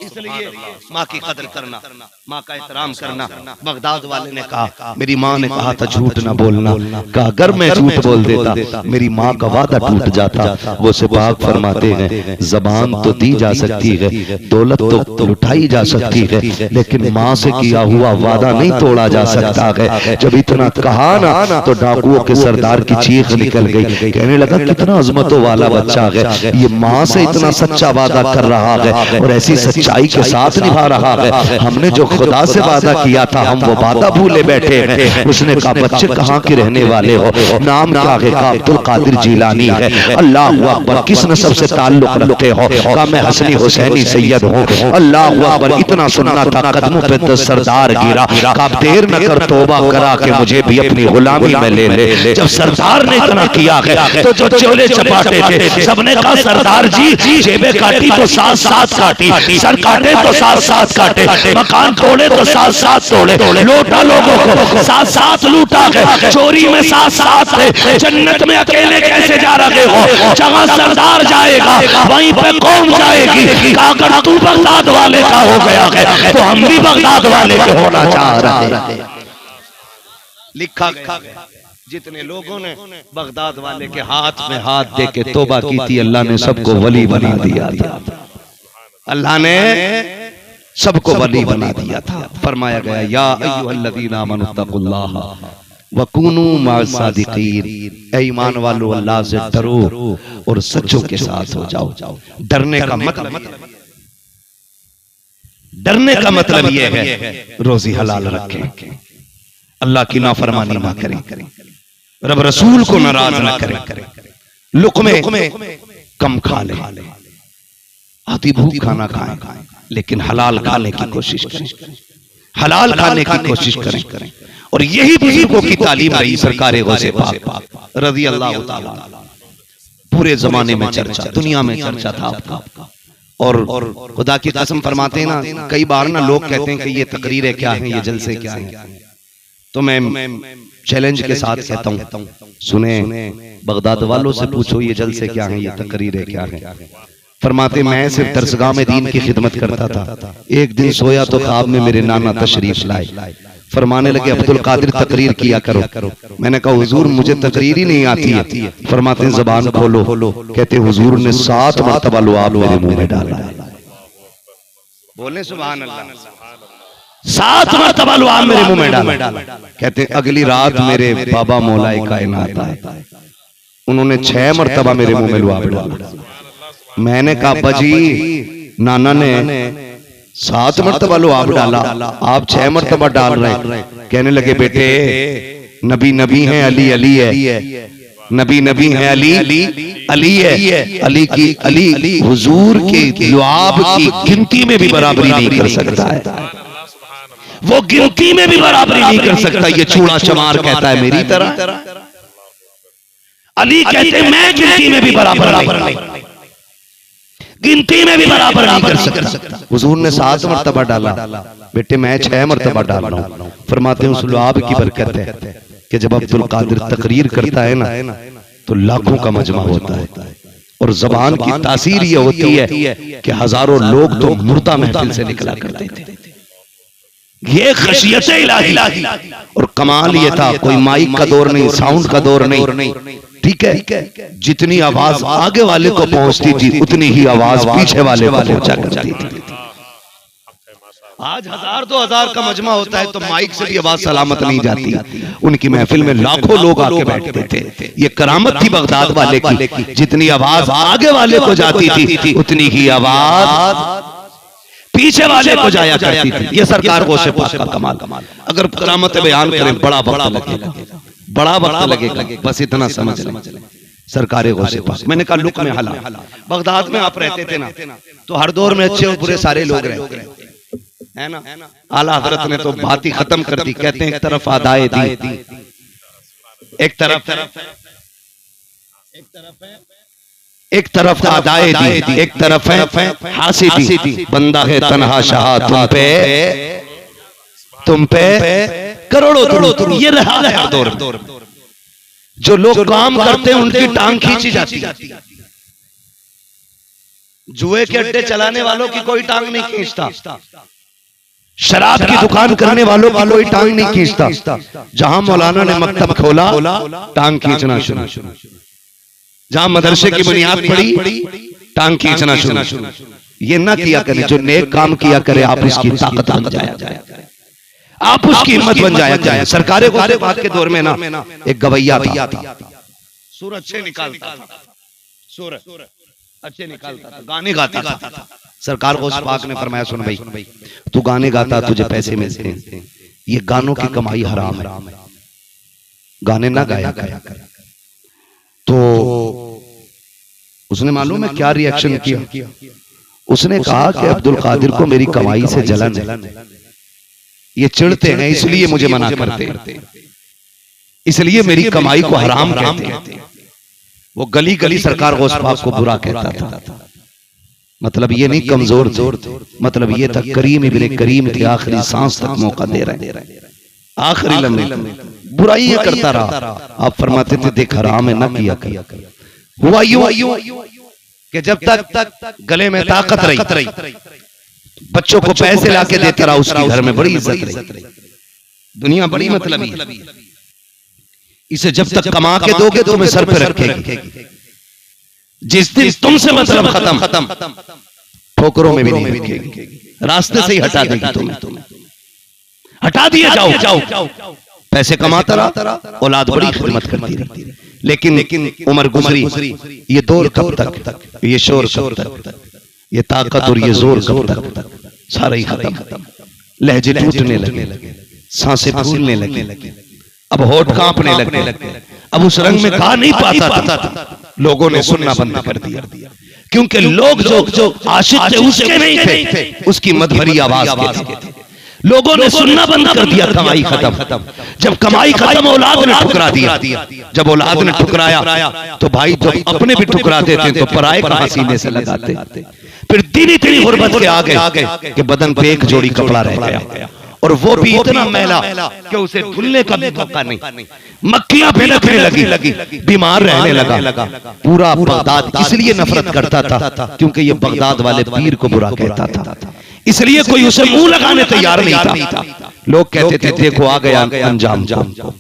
इसलिए माँ की कदर करना, माँ का एहतराम करना। बगदाद वाले ने कहा, मेरी माँ ने कहा था झूठ ना बोलना, कहा अगर मैं झूठ बोल देता मेरी माँ का वादा टूट जाता। वो सिपाक फरमाते हैं जबान तो दी जा सकती है, दौलत तो लुटाई जा सकती है, लेकिन माँ से किया हुआ वादा नहीं तोड़ा जा सकता है। जब इतना कहा ना तो डाकुओं के सरदार की चीख निकल गई। कहने लगा कितना अजमतों वाला बच्चा है, ये माँ से इतना सच्चा वादा कर रहा है और ऐसी सच्चाई के साथ निभा रहा है। हमने जो खुदा से वादा किया था हम वो वादा भूले बैठे हैं। उसने कहा बच्चे कहाँ के रहने वाले हो? नाम क्या है? कहा अब्दुल कादिर जिलानी है। अल्लाह अकबर, किस नस्ब से ताल्लुक रखते हो? कहा मैं हसनी हुसैनी सैयद हूँ। अल्लाह अकबर, इतना सुनना था कदमों पे तो सरदार गिरा। कहा देर न कर, तौबा करा के मुझे भी अपनी गुलामी में ले ले। जब सरदार ने इतना किया है तो जो चोले चपाटे थे सबने कहा सरदार जी जेबे काटी तो साथ साथ काटी। काटे तो साथ साथ काटे, मकान तोड़े तो साथ साथ तोड़े, लूटा लोगों को साथ साथ लूटा है, चोरी में साथ साथ थे, जन्नत में अकेले कैसे जा रहे हो? जहां सरदार जाएगा वहीं पे कौम जाएगी। अगर तू बगदाद वाले का हो गया है तो हम भी बगदाद वाले के होना चाह रहे हैं। लिखा गया जितने लोगों ने बगदाद वाले के हाथ में हाथ दे के तौबा की थी, अल्लाह ने सबको वली बना दिया था। अल्लाह ने सबको वली बना दिया था। फरमाया गया या अय्युहल्लज़ीना आमनुत्तकुल्लाह वकूनू मअस-सादिकीन, ऐ ईमान वालों अल्लाह से डरो और सच्चों के साथ हो जाओ। डरने का मतलब यह है रोजी हलाल रखें, अल्लाह की नाफरमानी ना करें, रब रसूल को नाराज ना करें, लुक़मे कम खा लें, आधी भूख खाना खाएं, लेकिन हलाल खाने की कोशिश करें, हलाल खाने की कोशिश करें। और यही बुजुर्गों की तालीम रही। सरकारे गौसे पाक रज़ी अल्लाह तआला, पूरे जमाने में चर्चा, दुनिया में चर्चा था आपका। और खुदा की कसम फरमाते हैं ना, कई बार ना लोग कहते हैं कि ये तकरीरें क्या हैं, ये जलसे क्या हैं, तो मैं चैलेंज के साथ कहता हूँ, सुने बगदाद वालों से पूछो ये जलसे क्या हैं, ये तकरीरें क्या हैं। फरमाते मैं सिर्फ दरसगाह में दीन की खिदमत करता था, एक दिन सोया तो ख्वाब में मेरे नाना तशरीफ लाए, फरमाने लगे अब्दुल कादिर तकरीर किया करो। मैंने कहा हुजूर मुझे तकरीर ही नहीं आती है। फरमाते हैं ज़बान खोलो, कहते हुजूर ने 7 मरतबा लुआब मेरे मुंह में डाला है। बोले सुभान अल्लाह। 7 मरतबा लुआब मेरे मुंह में डाला। कहते अगली रात मेरे बाबा मौलाए कायनात आए, उन्होंने 6 मरतबा मेरे मुंह में लुआब डाला। मैंने कहा बजी नाना ने 7 मरतबा लुआब डाला, आप 6 मरतबा डाल रहे हैं। कहने लगे बेटे नबी नबी है, अली अली है, नबी नबी है, अली अली है, अली हुजूर की लुआब की गिनती में भी बराबरी नहीं कर सकता है, वो गिनती में भी बराबरी नहीं कर सकता। ये चूड़ा चमार कहता है मेरी तरह, अली कहते मैं गिनती में भी बराबर नहीं, गिनती में भी बराबर नहीं कर सकता। हुजूर ने 7 मरतबा डाला, बेटे मैं 6 मरतबा डाल रहा हूँ। फरमाते हैं उस लुआब की बरकत है कि जब अब्दुल कादिर तकरीर करता है ना तो लाखों का मजमा होता है, और जबान की तासीर ये होती है कि हजारों लोग तो मुर्दा महफिल से निकला करते थे। ये खशियत इलाही। और कमाल ये था, कोई माइक का दौर नहीं, साउंड का दौर नहीं, ठीक है। जितनी आवाज आगे वाले को पहुंचती थी उतनी ही आवाज पीछे वाले को पहुंचा करती थी। आज 1000-2000 का मजमा होता है तो माइक से भी आवाज सलामत नहीं जाती। उनकी महफिल में लाखों लोग आके बैठते थे। ये करामत थी बगदाद वाले की, जितनी आवाज आगे वाले को जाती थी उतनी ही आवाज पीछे वाले को जाया करती थी। ये सरकार को से पाक का कमाल। अगर करामत बयान करें बड़ा वक्त लगेगा, बस इतना समझ लें। सरकारे गौसे पाक, मैंने कहा लुक में हला। बगदाद में आप रहते थे ना, तो हर दौर में अच्छे और बुरे सारे लोग रहते है ना। आला हजरत ने तो बात ही खत्म कर दी। कहते हैं एक तरफ आदाए दी, एक तरफ आदाए दी, एक तरफ है हासिदी। बंदा है तन्हा शाह, तुम पे करोड़ों। ये रहा है हर दौर में। जो लोग काम करते हैं उनकी टांग खींची जाती है। जुए के अड्डे चलाने वालों की कोई टांग नहीं खींचता, शराब की दुकान करने वालों की कोई टांग नहीं खींचता। जहां मौलाना ने मकतब खोला टांग खींचना शुरू, जहां मदरसे की बुनियाद पड़ी टांग खींचना शुरू। ये ना किया करें, जो नेक काम किया करे आप इसकी ताकत बन जाया, आप उसकी हिम्मत बन जाया। सरकारे गौसे पाक के दौर में ना एक गवैया था, सुर अच्छे निकालता था, सुर अच्छे निकालता था, गाने गाता था। सरकार गौसे पाक ने फरमाया सुन भाई, तू गाने गाता, तुझे पैसे मिलते हैं, ये गानों की कमाई हराम है, गाने ना गाया कर। तो उसने मालूम है क्या रिएक्शन किया? उसने कहा कि अब्दुल कादिर को मेरी कमाई से जलन है, ये चिढ़ते हैं इसलिए मुझे मना करते हैं, इसलिए मेरी कमाई को हराम कहते हैं। वो गली गली सरकार गौसे पाक को बुरा कहता था। मतलब ये नहीं कमजोर थे, मतलब ये था करीम इब्ने करीम थे, आखिरी सांस तक मौका दे रहे, आखिरी लम्हे बुराई करता रहा। आप फरमाते थे देख हराम है ना किया कर। हुआ यूं कि जब तक गले में ताकत रही, बच्चों को पैसे लाके देता रहा, उसके घर में बड़ी इज्जत रही। दुनिया बड़ी मतलबी है, इसे जब तक कमा के दोगे तो मैं सर पे रखेगी, जिस दिन तुमसे मतलब खत्म ठोकरों में भी नहीं रखेगी, रास्ते से ही हटा देगी तुम्हें। हटा दिए जाओ। पैसे कमाता रहा, औलाद बड़ी खिदमत करती रही, लेकिन उम्र गुजरी, ये दौर कब तक, ये शोर कब तक, ये ताकत और ये जोर कब तक, सारा ही खत्म। लहजे टूटने लगे, सांसें फूलने लगी, अब होठ कांपने लगे, अब उस रंग में गा नहीं पाता था। लोगों ने सुनना बंद कर दिया, क्योंकि लोग जो आशिक थे उसके नहीं थे, उसकी मधुरी आवाज के थे। लोगों ने सुनना बंद कर दिया, कमाई खत्म। जब कमाई खत्म औलाद ने ठुकरा दिया, जब औलाद ने ठुकराया तो भाई जब अपने भी ठुकराते थे तो पराए कहां सीने से लगाते। फिर दिन इतनी गुर्बत के आगे कि बदन पे एक जोड़ी कपड़ा रह गया, और वो भी इतना मैला कि उसे धुलने का भी मौका नहीं। मक्खियां भिनकने लगी, बीमार रहने लगा। पूरा बगदाद इसलिए नफरत करता था क्योंकि ये बगदाद वाले पीर को बुरा कहता था, इसलिए कोई उसे मुंह लगाने तैयार नहीं था। लोग कहते थे देखो आ गया अंजाम,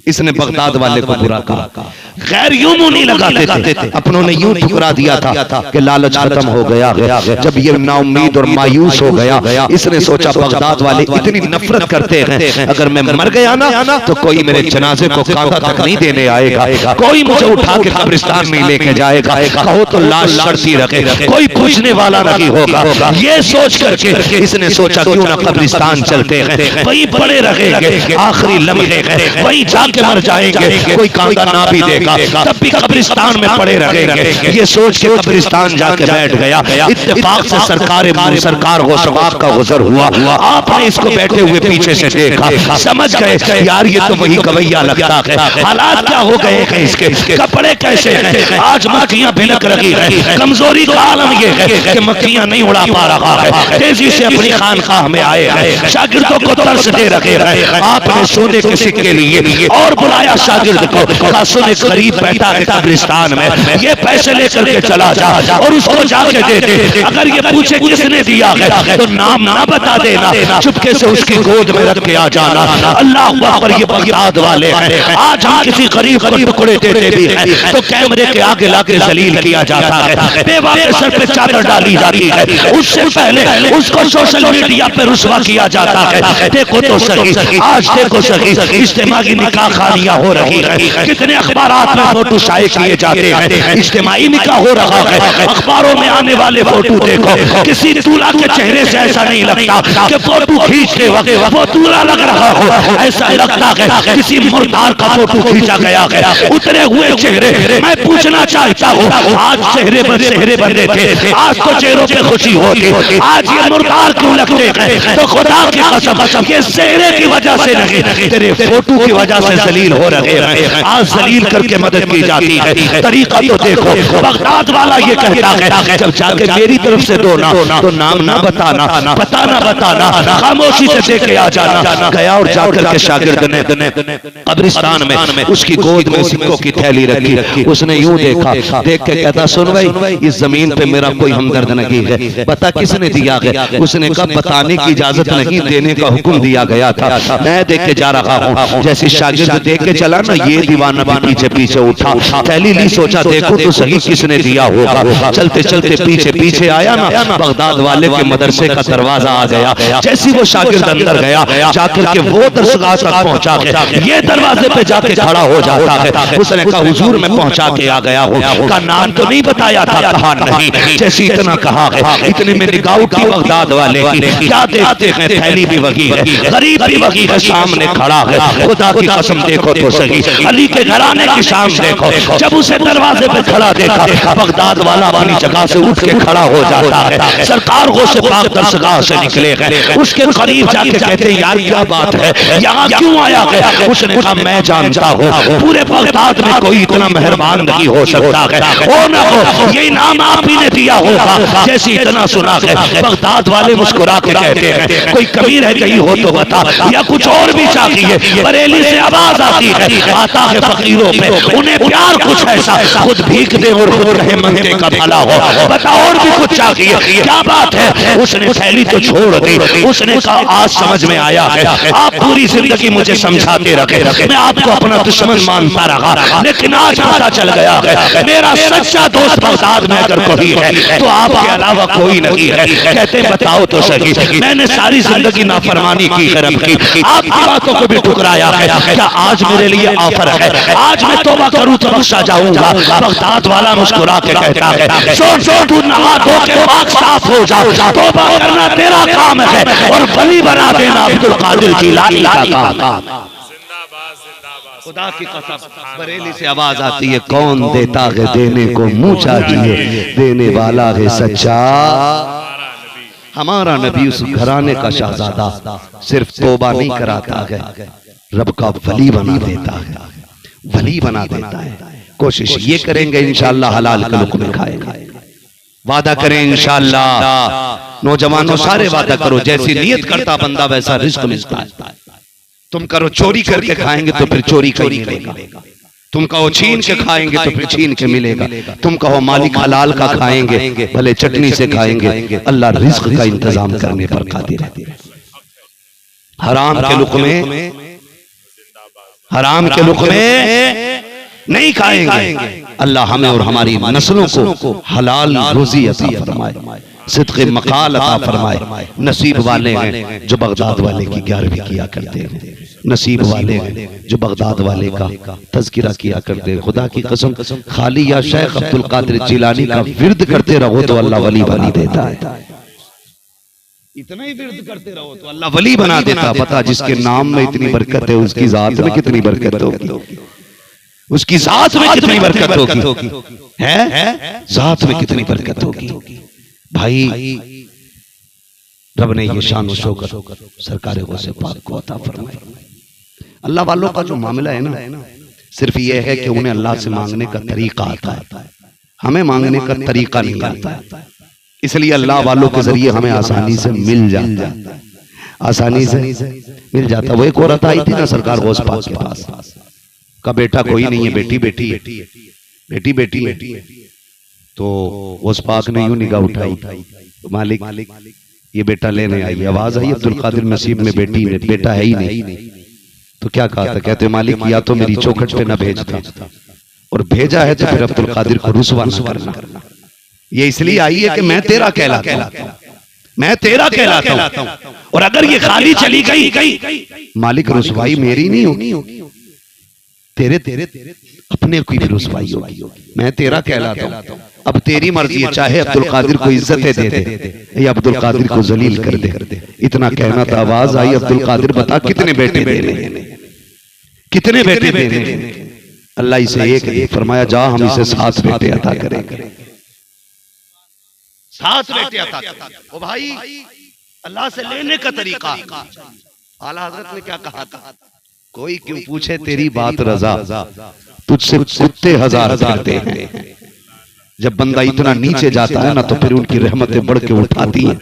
इसने बगदाद वाले को बुरा कहा। खैर यूं मुंह नहीं लगाते थे, अपनों ने यूं ठुकरा दिया था कि लालच खत्म हो गया। जब ये नाउम्मीद और मायूस हो गया, इसने सोचा बगदाद वाले इतनी नफरत करते हैं, अगर मैं मर गया ना तो कोई मेरे जनाजे को कांधा तक नहीं देने आएगा, कोई मुझे उठा के कब्रिस्तान नहीं लेके जाएगा, कहो तो लाश सड़ती रखे, कोई पूछने वाला नहीं होगा। ये सोच करके इसने सोचा क्यों ना कब्रिस्तान चलते हैं, वही पड़े रहेंगे, आखिरी लम्हे हैं, वही जाके मर जाएंगे, कोई कांधा ना भी देगा तब भी कब्रिस्तान में पड़े रहेंगे। ये सोच के कब्रिस्तान जाके बैठ गया। इत्तेफाक से सरकार गौसबाग का गुजर हुआ, आपने इसको बैठे हुए पीछे से देखा, समझ गए यार ये तो वही कवैया लगता है। हालात क्या हो गए हैं इसके, कपड़े कैसे हैं, आज मक्खियां भिनक रही है। कमजोरी का आलम ये है कि मक्खियां नहीं उड़ा पा रहा है, तेजी से अपनी खानकाह में आए हैं, शागिर्दों को तरस दे रखे हैं। आपने सोने के सिक्के लिए और बुलाया शागिर्द को, सुने गरीब बैठा है कब्रिस्तान में, ये पैसे लेकर के चला जा और उसको जाके दे दे। अगर ये पूछे किसने दिया है तो नाम ना बता देना, चुपके से उसकी गोद में रख के आ जाना। अल्लाह अकबर, ये बगदाद वाले हैं। आज हम किसी गरीब को टुकड़े देते भी हैं तो कैमरे के आगे लाके जलील किया जाता है, बेवा के सर पे चादर डाली जाती है, उससे पहले उसको सोशल मीडिया पे रुस्वा किया जाता है। देखो तो सही, आज देखो सही, इज्तिमाई निकाह खानियां हो रही है, कितने अखबारात में फोटो शाये किए जाते हैं, इज्तिमाई निकाह हो रहा है। अखबारों में आने वाले फोटो देखो, किसी दूल्हा के चेहरे से ऐसा नहीं लगता कि फोटो खींचते वक्त वो दूल्हा लग रहा हो, ऐसा लगता है किसी मुर्दार का फोटो खींचा गया है, उतरे हुए चेहरे। मैं पूछना चाहता हूँ, आज चेहरे बने थे, आज तो चेहरों पे खुशी होती, आज ये मुर्दार क्यों लगते हैं? तो खुदा की कसम ये चेहरे की वजह से नहीं, तेरे फोटो की वजह से जलील हो रहे हैं। आज जलील करके मदद की जाती है। तरीका तो देखो, बगदाद वाला ये कहता है जब जाके मेरी तरफ से दो ना तो नाम ना बताना, पता ना बताना, खामोशी से दे के आ जाना। गया और जाकर के शागिर्द ने कब्रिस्तान में उसकी गोद में सिक्कों की थैली रखी, उसने यूं देखा, देख के कहता सुन भाई इस जमीन पे मेरा कोई हमदर्द नहीं है, बता किसने दिया है? उसने कहा बताने की इजाजत नहीं, देने का हुक्म दिया गया था, मैं देख के जा रहा हूँ। जैसे शागिर्द देख के चला ना, ये दीवाना भी पीछे पीछे उठा, थैली ली, सोचा देखो तो सही किसने दिया होगा। चलते चलते पीछे आया ना, बगदाद वाले के मदरसे का दरवाजा आ गया। जैसी वो शागिर्द अंदर गया, जाकर के वो दरसगाह तक पहुंचा के ये दरवाजे पे जाके खड़ा हो जाता है। उसने कहा हुजूर मैं पहुंचा के आ गया हूँ, का नाम तो नहीं बताया था, कहा नहीं, जैसे इतना कहा है, इतने में निगाह उठी बगदाद वाले की, क्या देखते हैं थैली भी वही है, गरीब भी वही है, सामने खड़ा है। खुदा की कसम देखो तो सही, अली के घराने की शाम देखो, जब उसे दरवाजे पे खड़ा देखा, बगदाद वाला अपनी जगह से उठ के खड़ा हो जाता है। सरकार गौसे पाक दरसगाह से निकले हैं, उसके करीब जाके कहते हैं यार क्या बात है, यहाँ क्यों आया है? उसने कहा मैं जानता हूँ पूरे बगदाद में कोई इतना मेहरबान नहीं हो सकता है, हो ना हो ये नाम आप ही ने दिया होगा। जैसे इतना सुना है बगदाद वाले मुस्कुरा के कहते हैं कोई कमी रह गई हो तो बता, या कुछ और भी चाहिए। बरेली से आवाज आती है, आता है फकीरों पे, उन्हें प्यार कुछ ऐसा, खुद भीख दे और खुद रहे मंगे का भला हो, बता और भी कुछ चाहिए, क्या बात है? उसने थैली तो छोड़ दी, उसने कहा आज समझ में आया है, आप पूरी जिंदगी मुझे समझाते रखे, मैं आपको अपना दुश्मन मानता रहा, लेकिन आज पता चल गया है मेरा सच्चा दोस्त बगदाद में अगर कोई है तो आपके अलावा कोई नहीं है। कहते बताओ तो सही, मैंने सारी जिंदगी नाफरमानी की है रब की, आपकी बातों को भी ठुकराया है, क्या आज मेरे लिए ऑफर है, आज मैं तौबा करूं तो बख्शा जाऊंगा? बगदाद वाला मुस्कुरा के कहता है सोच सोच तू नहा धो के पाक साफ हो जाओ, तौबा करना तेरा काम है और वली बना देना अब्दुल कादिर जिलानी का काम। जिंदाबाद जिंदाबाद। खुदा की कसम बरेली से आवाज आती है कौन देता है देने को मुंह चाहिए, देने वाला है सच्चा हमारा नबी। उस घराने का शहजादा सिर्फ तौबा नहीं कराता है, रब का वली बना देता है, वली बना देता है। कोशिश ये करेंगे इंशाअल्लाह हलाल के लुक़्मे खाएंगे, वादा करें इंशाअल्लाह। नौजवानों सारे वादा करो, जैसी नियत करता बंदा वैसा रिस्क मिलता है। तुम करो चोरी करके खाएंगे तो फिर चोरी का ही मिलेगा, तुम कहो छीन के खाएंगे तो फिर छीन के मिलेगा, तुम कहो मालिक हलाल का खाएंगे भले चटनी से खाएंगे, अल्लाह रिस्क का इंतजाम करने पर कादिर है। हराम के लुक़्मे, हराम के लुक़्मे नहीं खाएंगे। अल्लाह हमें और हमारी नस्लों को हलाल रोजी अता फरमाए, सिद्क़े मकाल अता फरमाए। नसीब वाले हैं जो बगदाद वाले की 11वीं किया करते हैं, नसीब वाले हैं जो बगदाद वाले का तज़किरा किया करते हैं। खुदा की कसम खाली या शेख अब्दुल कादिर जिलानी का विर्द करते रहो तो अल्लाह वली बना देता है, इतना ही विर्द करते रहो तो अल्लाह वली बना देता। पता जिसके नाम में इतनी बरकत है उसकी जात में कितनी बरकत होगी, उसकी जात में कितनी बरकत होगी, है जात में कितनी बरकत होगी। भाई रब ने ये शान व शौकत सरकार गौसे पाक को अता फरमाए। अल्लाह वालों का जो मामला है ना, सिर्फ ये है कि उन्हें अल्लाह से मांगने का तरीका आता है, हमें मांगने का तरीका नहीं आता है, इसलिए अल्लाह वालों के जरिए हमें आसानी से मिल जाता है, आसानी से मिल जाता। वो एक औरत आई थी ना सरकार गौस पाक के पास, का बेटा कोई नहीं है, बेटी बेटी है, बेटी बेटी है। तो गौस पाक ने यूं निगाह उठाई, तो मालिक ये बेटा लेने आई, आवाज आई अब्दुल कादिर नसीब में बेटी है, बेटा है ही नहीं। तो क्या कहा था? कहते मालिक या तो मेरी चौखट पे न भेजता, और भेजा है तो फिर अब्दुल कादिर को रुसवा न करना। ये इसलिए आई है कि मैं तेरा कहलाता हूं, मैं तेरा कहलाता हूं, और अगर ये खाली चली गई मालिक रुसवाई मेरी नहीं होगी, तेरे तेरे अपने की भी रुसवाई होगी। मैं तेरा कहलाता हूं, अब तेरी मर्जी है, चाहे अब्दुल कादिर को इज्जतें दे दे या अब्दुल कादिर को जलील कर दे। इतना कहना था, आवाज आई अब्दुल कादिर बता कितने बेटे देने, कितने बेटे देने? अल्लाह इसे एक दे, फरमाया जा हम इसे 7 बेटे अता करेंगे, 7 बेटे अता करेंगे। ओ भाई अल्लाह से लेने का तरीका, आला हजरत ने क्या कहा था? कोई क्यों पूछे तेरी बात रजा, तुझसे कुत्ते हजार करते हैं। जब बंदा इतना नीचे जाता है ना तो फिर उनकी रहमतें बढ़ के उठाती हैं,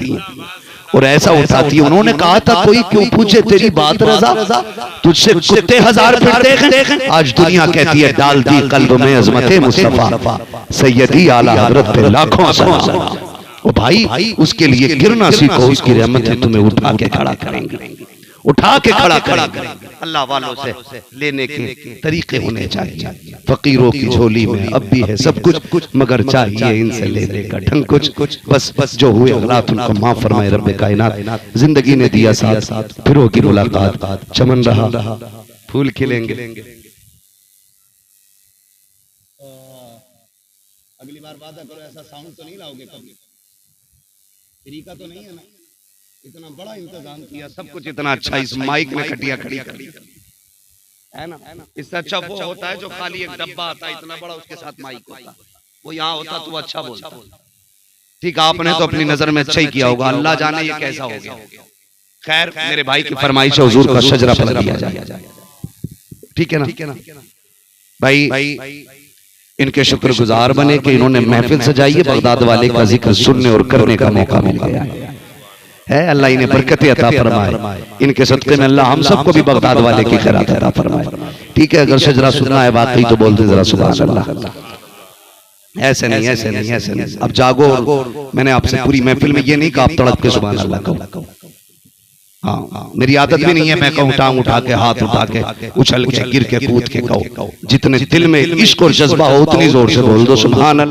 और ऐसा उठाती है। उन्होंने कहा था कोई क्यों पूछे तेरी बात रजा, तुझसे कुत्ते हजार फिरते हैं। आज दुनिया कहती है डाल दी कल्ब में अजमते मुस्तफा, सैयदी आला हजरत पे लाखों सलाम। ओ भाई उसके लिए गिरना सीखो, उसकी रहमतें तुम्हें उठा के खड़ा करेंगे, उठा के खड़ा करेंगे। अल्लाह वालों से लेने के तरीके होने चाहिए। फकीरों की झोली में अब भी है सब कुछ, मगर चाहिए इनसे लेने का ढंग कुछ। बस जो हुए गलत उनको माफ फरमाए रब्बे कायनात। जिंदगी ने दिया साथ, फिर होगी मुलाकात, चमन रहा फूल खिलेंगे। अगली बार वादा करो ऐसा साउंड तो नहीं लाओगे कभी, तरीका तो नहीं है ना, इतना बड़ा इंतजाम किया, सब कुछ इतना अच्छा, इस माइक में खटिया खड़ी कर है ना। इससे अच्छा वो होता है जो खाली एक डब्बा आता है इतना बड़ा, उसके साथ माइक होता, वो यहाँ होता तो वो अच्छा बोलता। ठीक, आपने तो अपनी नजर में अच्छा ही किया होगा, अल्लाह जाने ये कैसा हो गया। खैर, मेरे भाई की फरमाइश हुजूर का शजरा पढ़ लिया जाए, ठीक है ना भाई। इनके शुक्रगुजार बने कि इन्होंने महफिल सजाई है, बगदाद वाले का जिक्र सुनने और करने का मौका मिल गया है। अल्लाह इन्हें बरकतें अता फरमाए, इनके सदक़े में अल्लाह हम सबको भी बगदाद वाले की खैरात अता फरमाए। ठीक है, अगर शजरा सुनना है वाकई तो बोल दे जरा सुभान अल्लाह। ऐसे नहीं। अब जागो, मैंने आपसे पूरी महफिल में ये नहीं कहा आप तड़प के सुभान अल्लाह कहो। हाँ, मेरी आदत भी नहीं है मैं कहूँ टांग उठा के, हाथ उठा के, उछल के, गिर के, कूद के कहो। जितने दिल में इश्क और जज्बा हो उतनी जोर से बोल दो सुभान अल्लाह।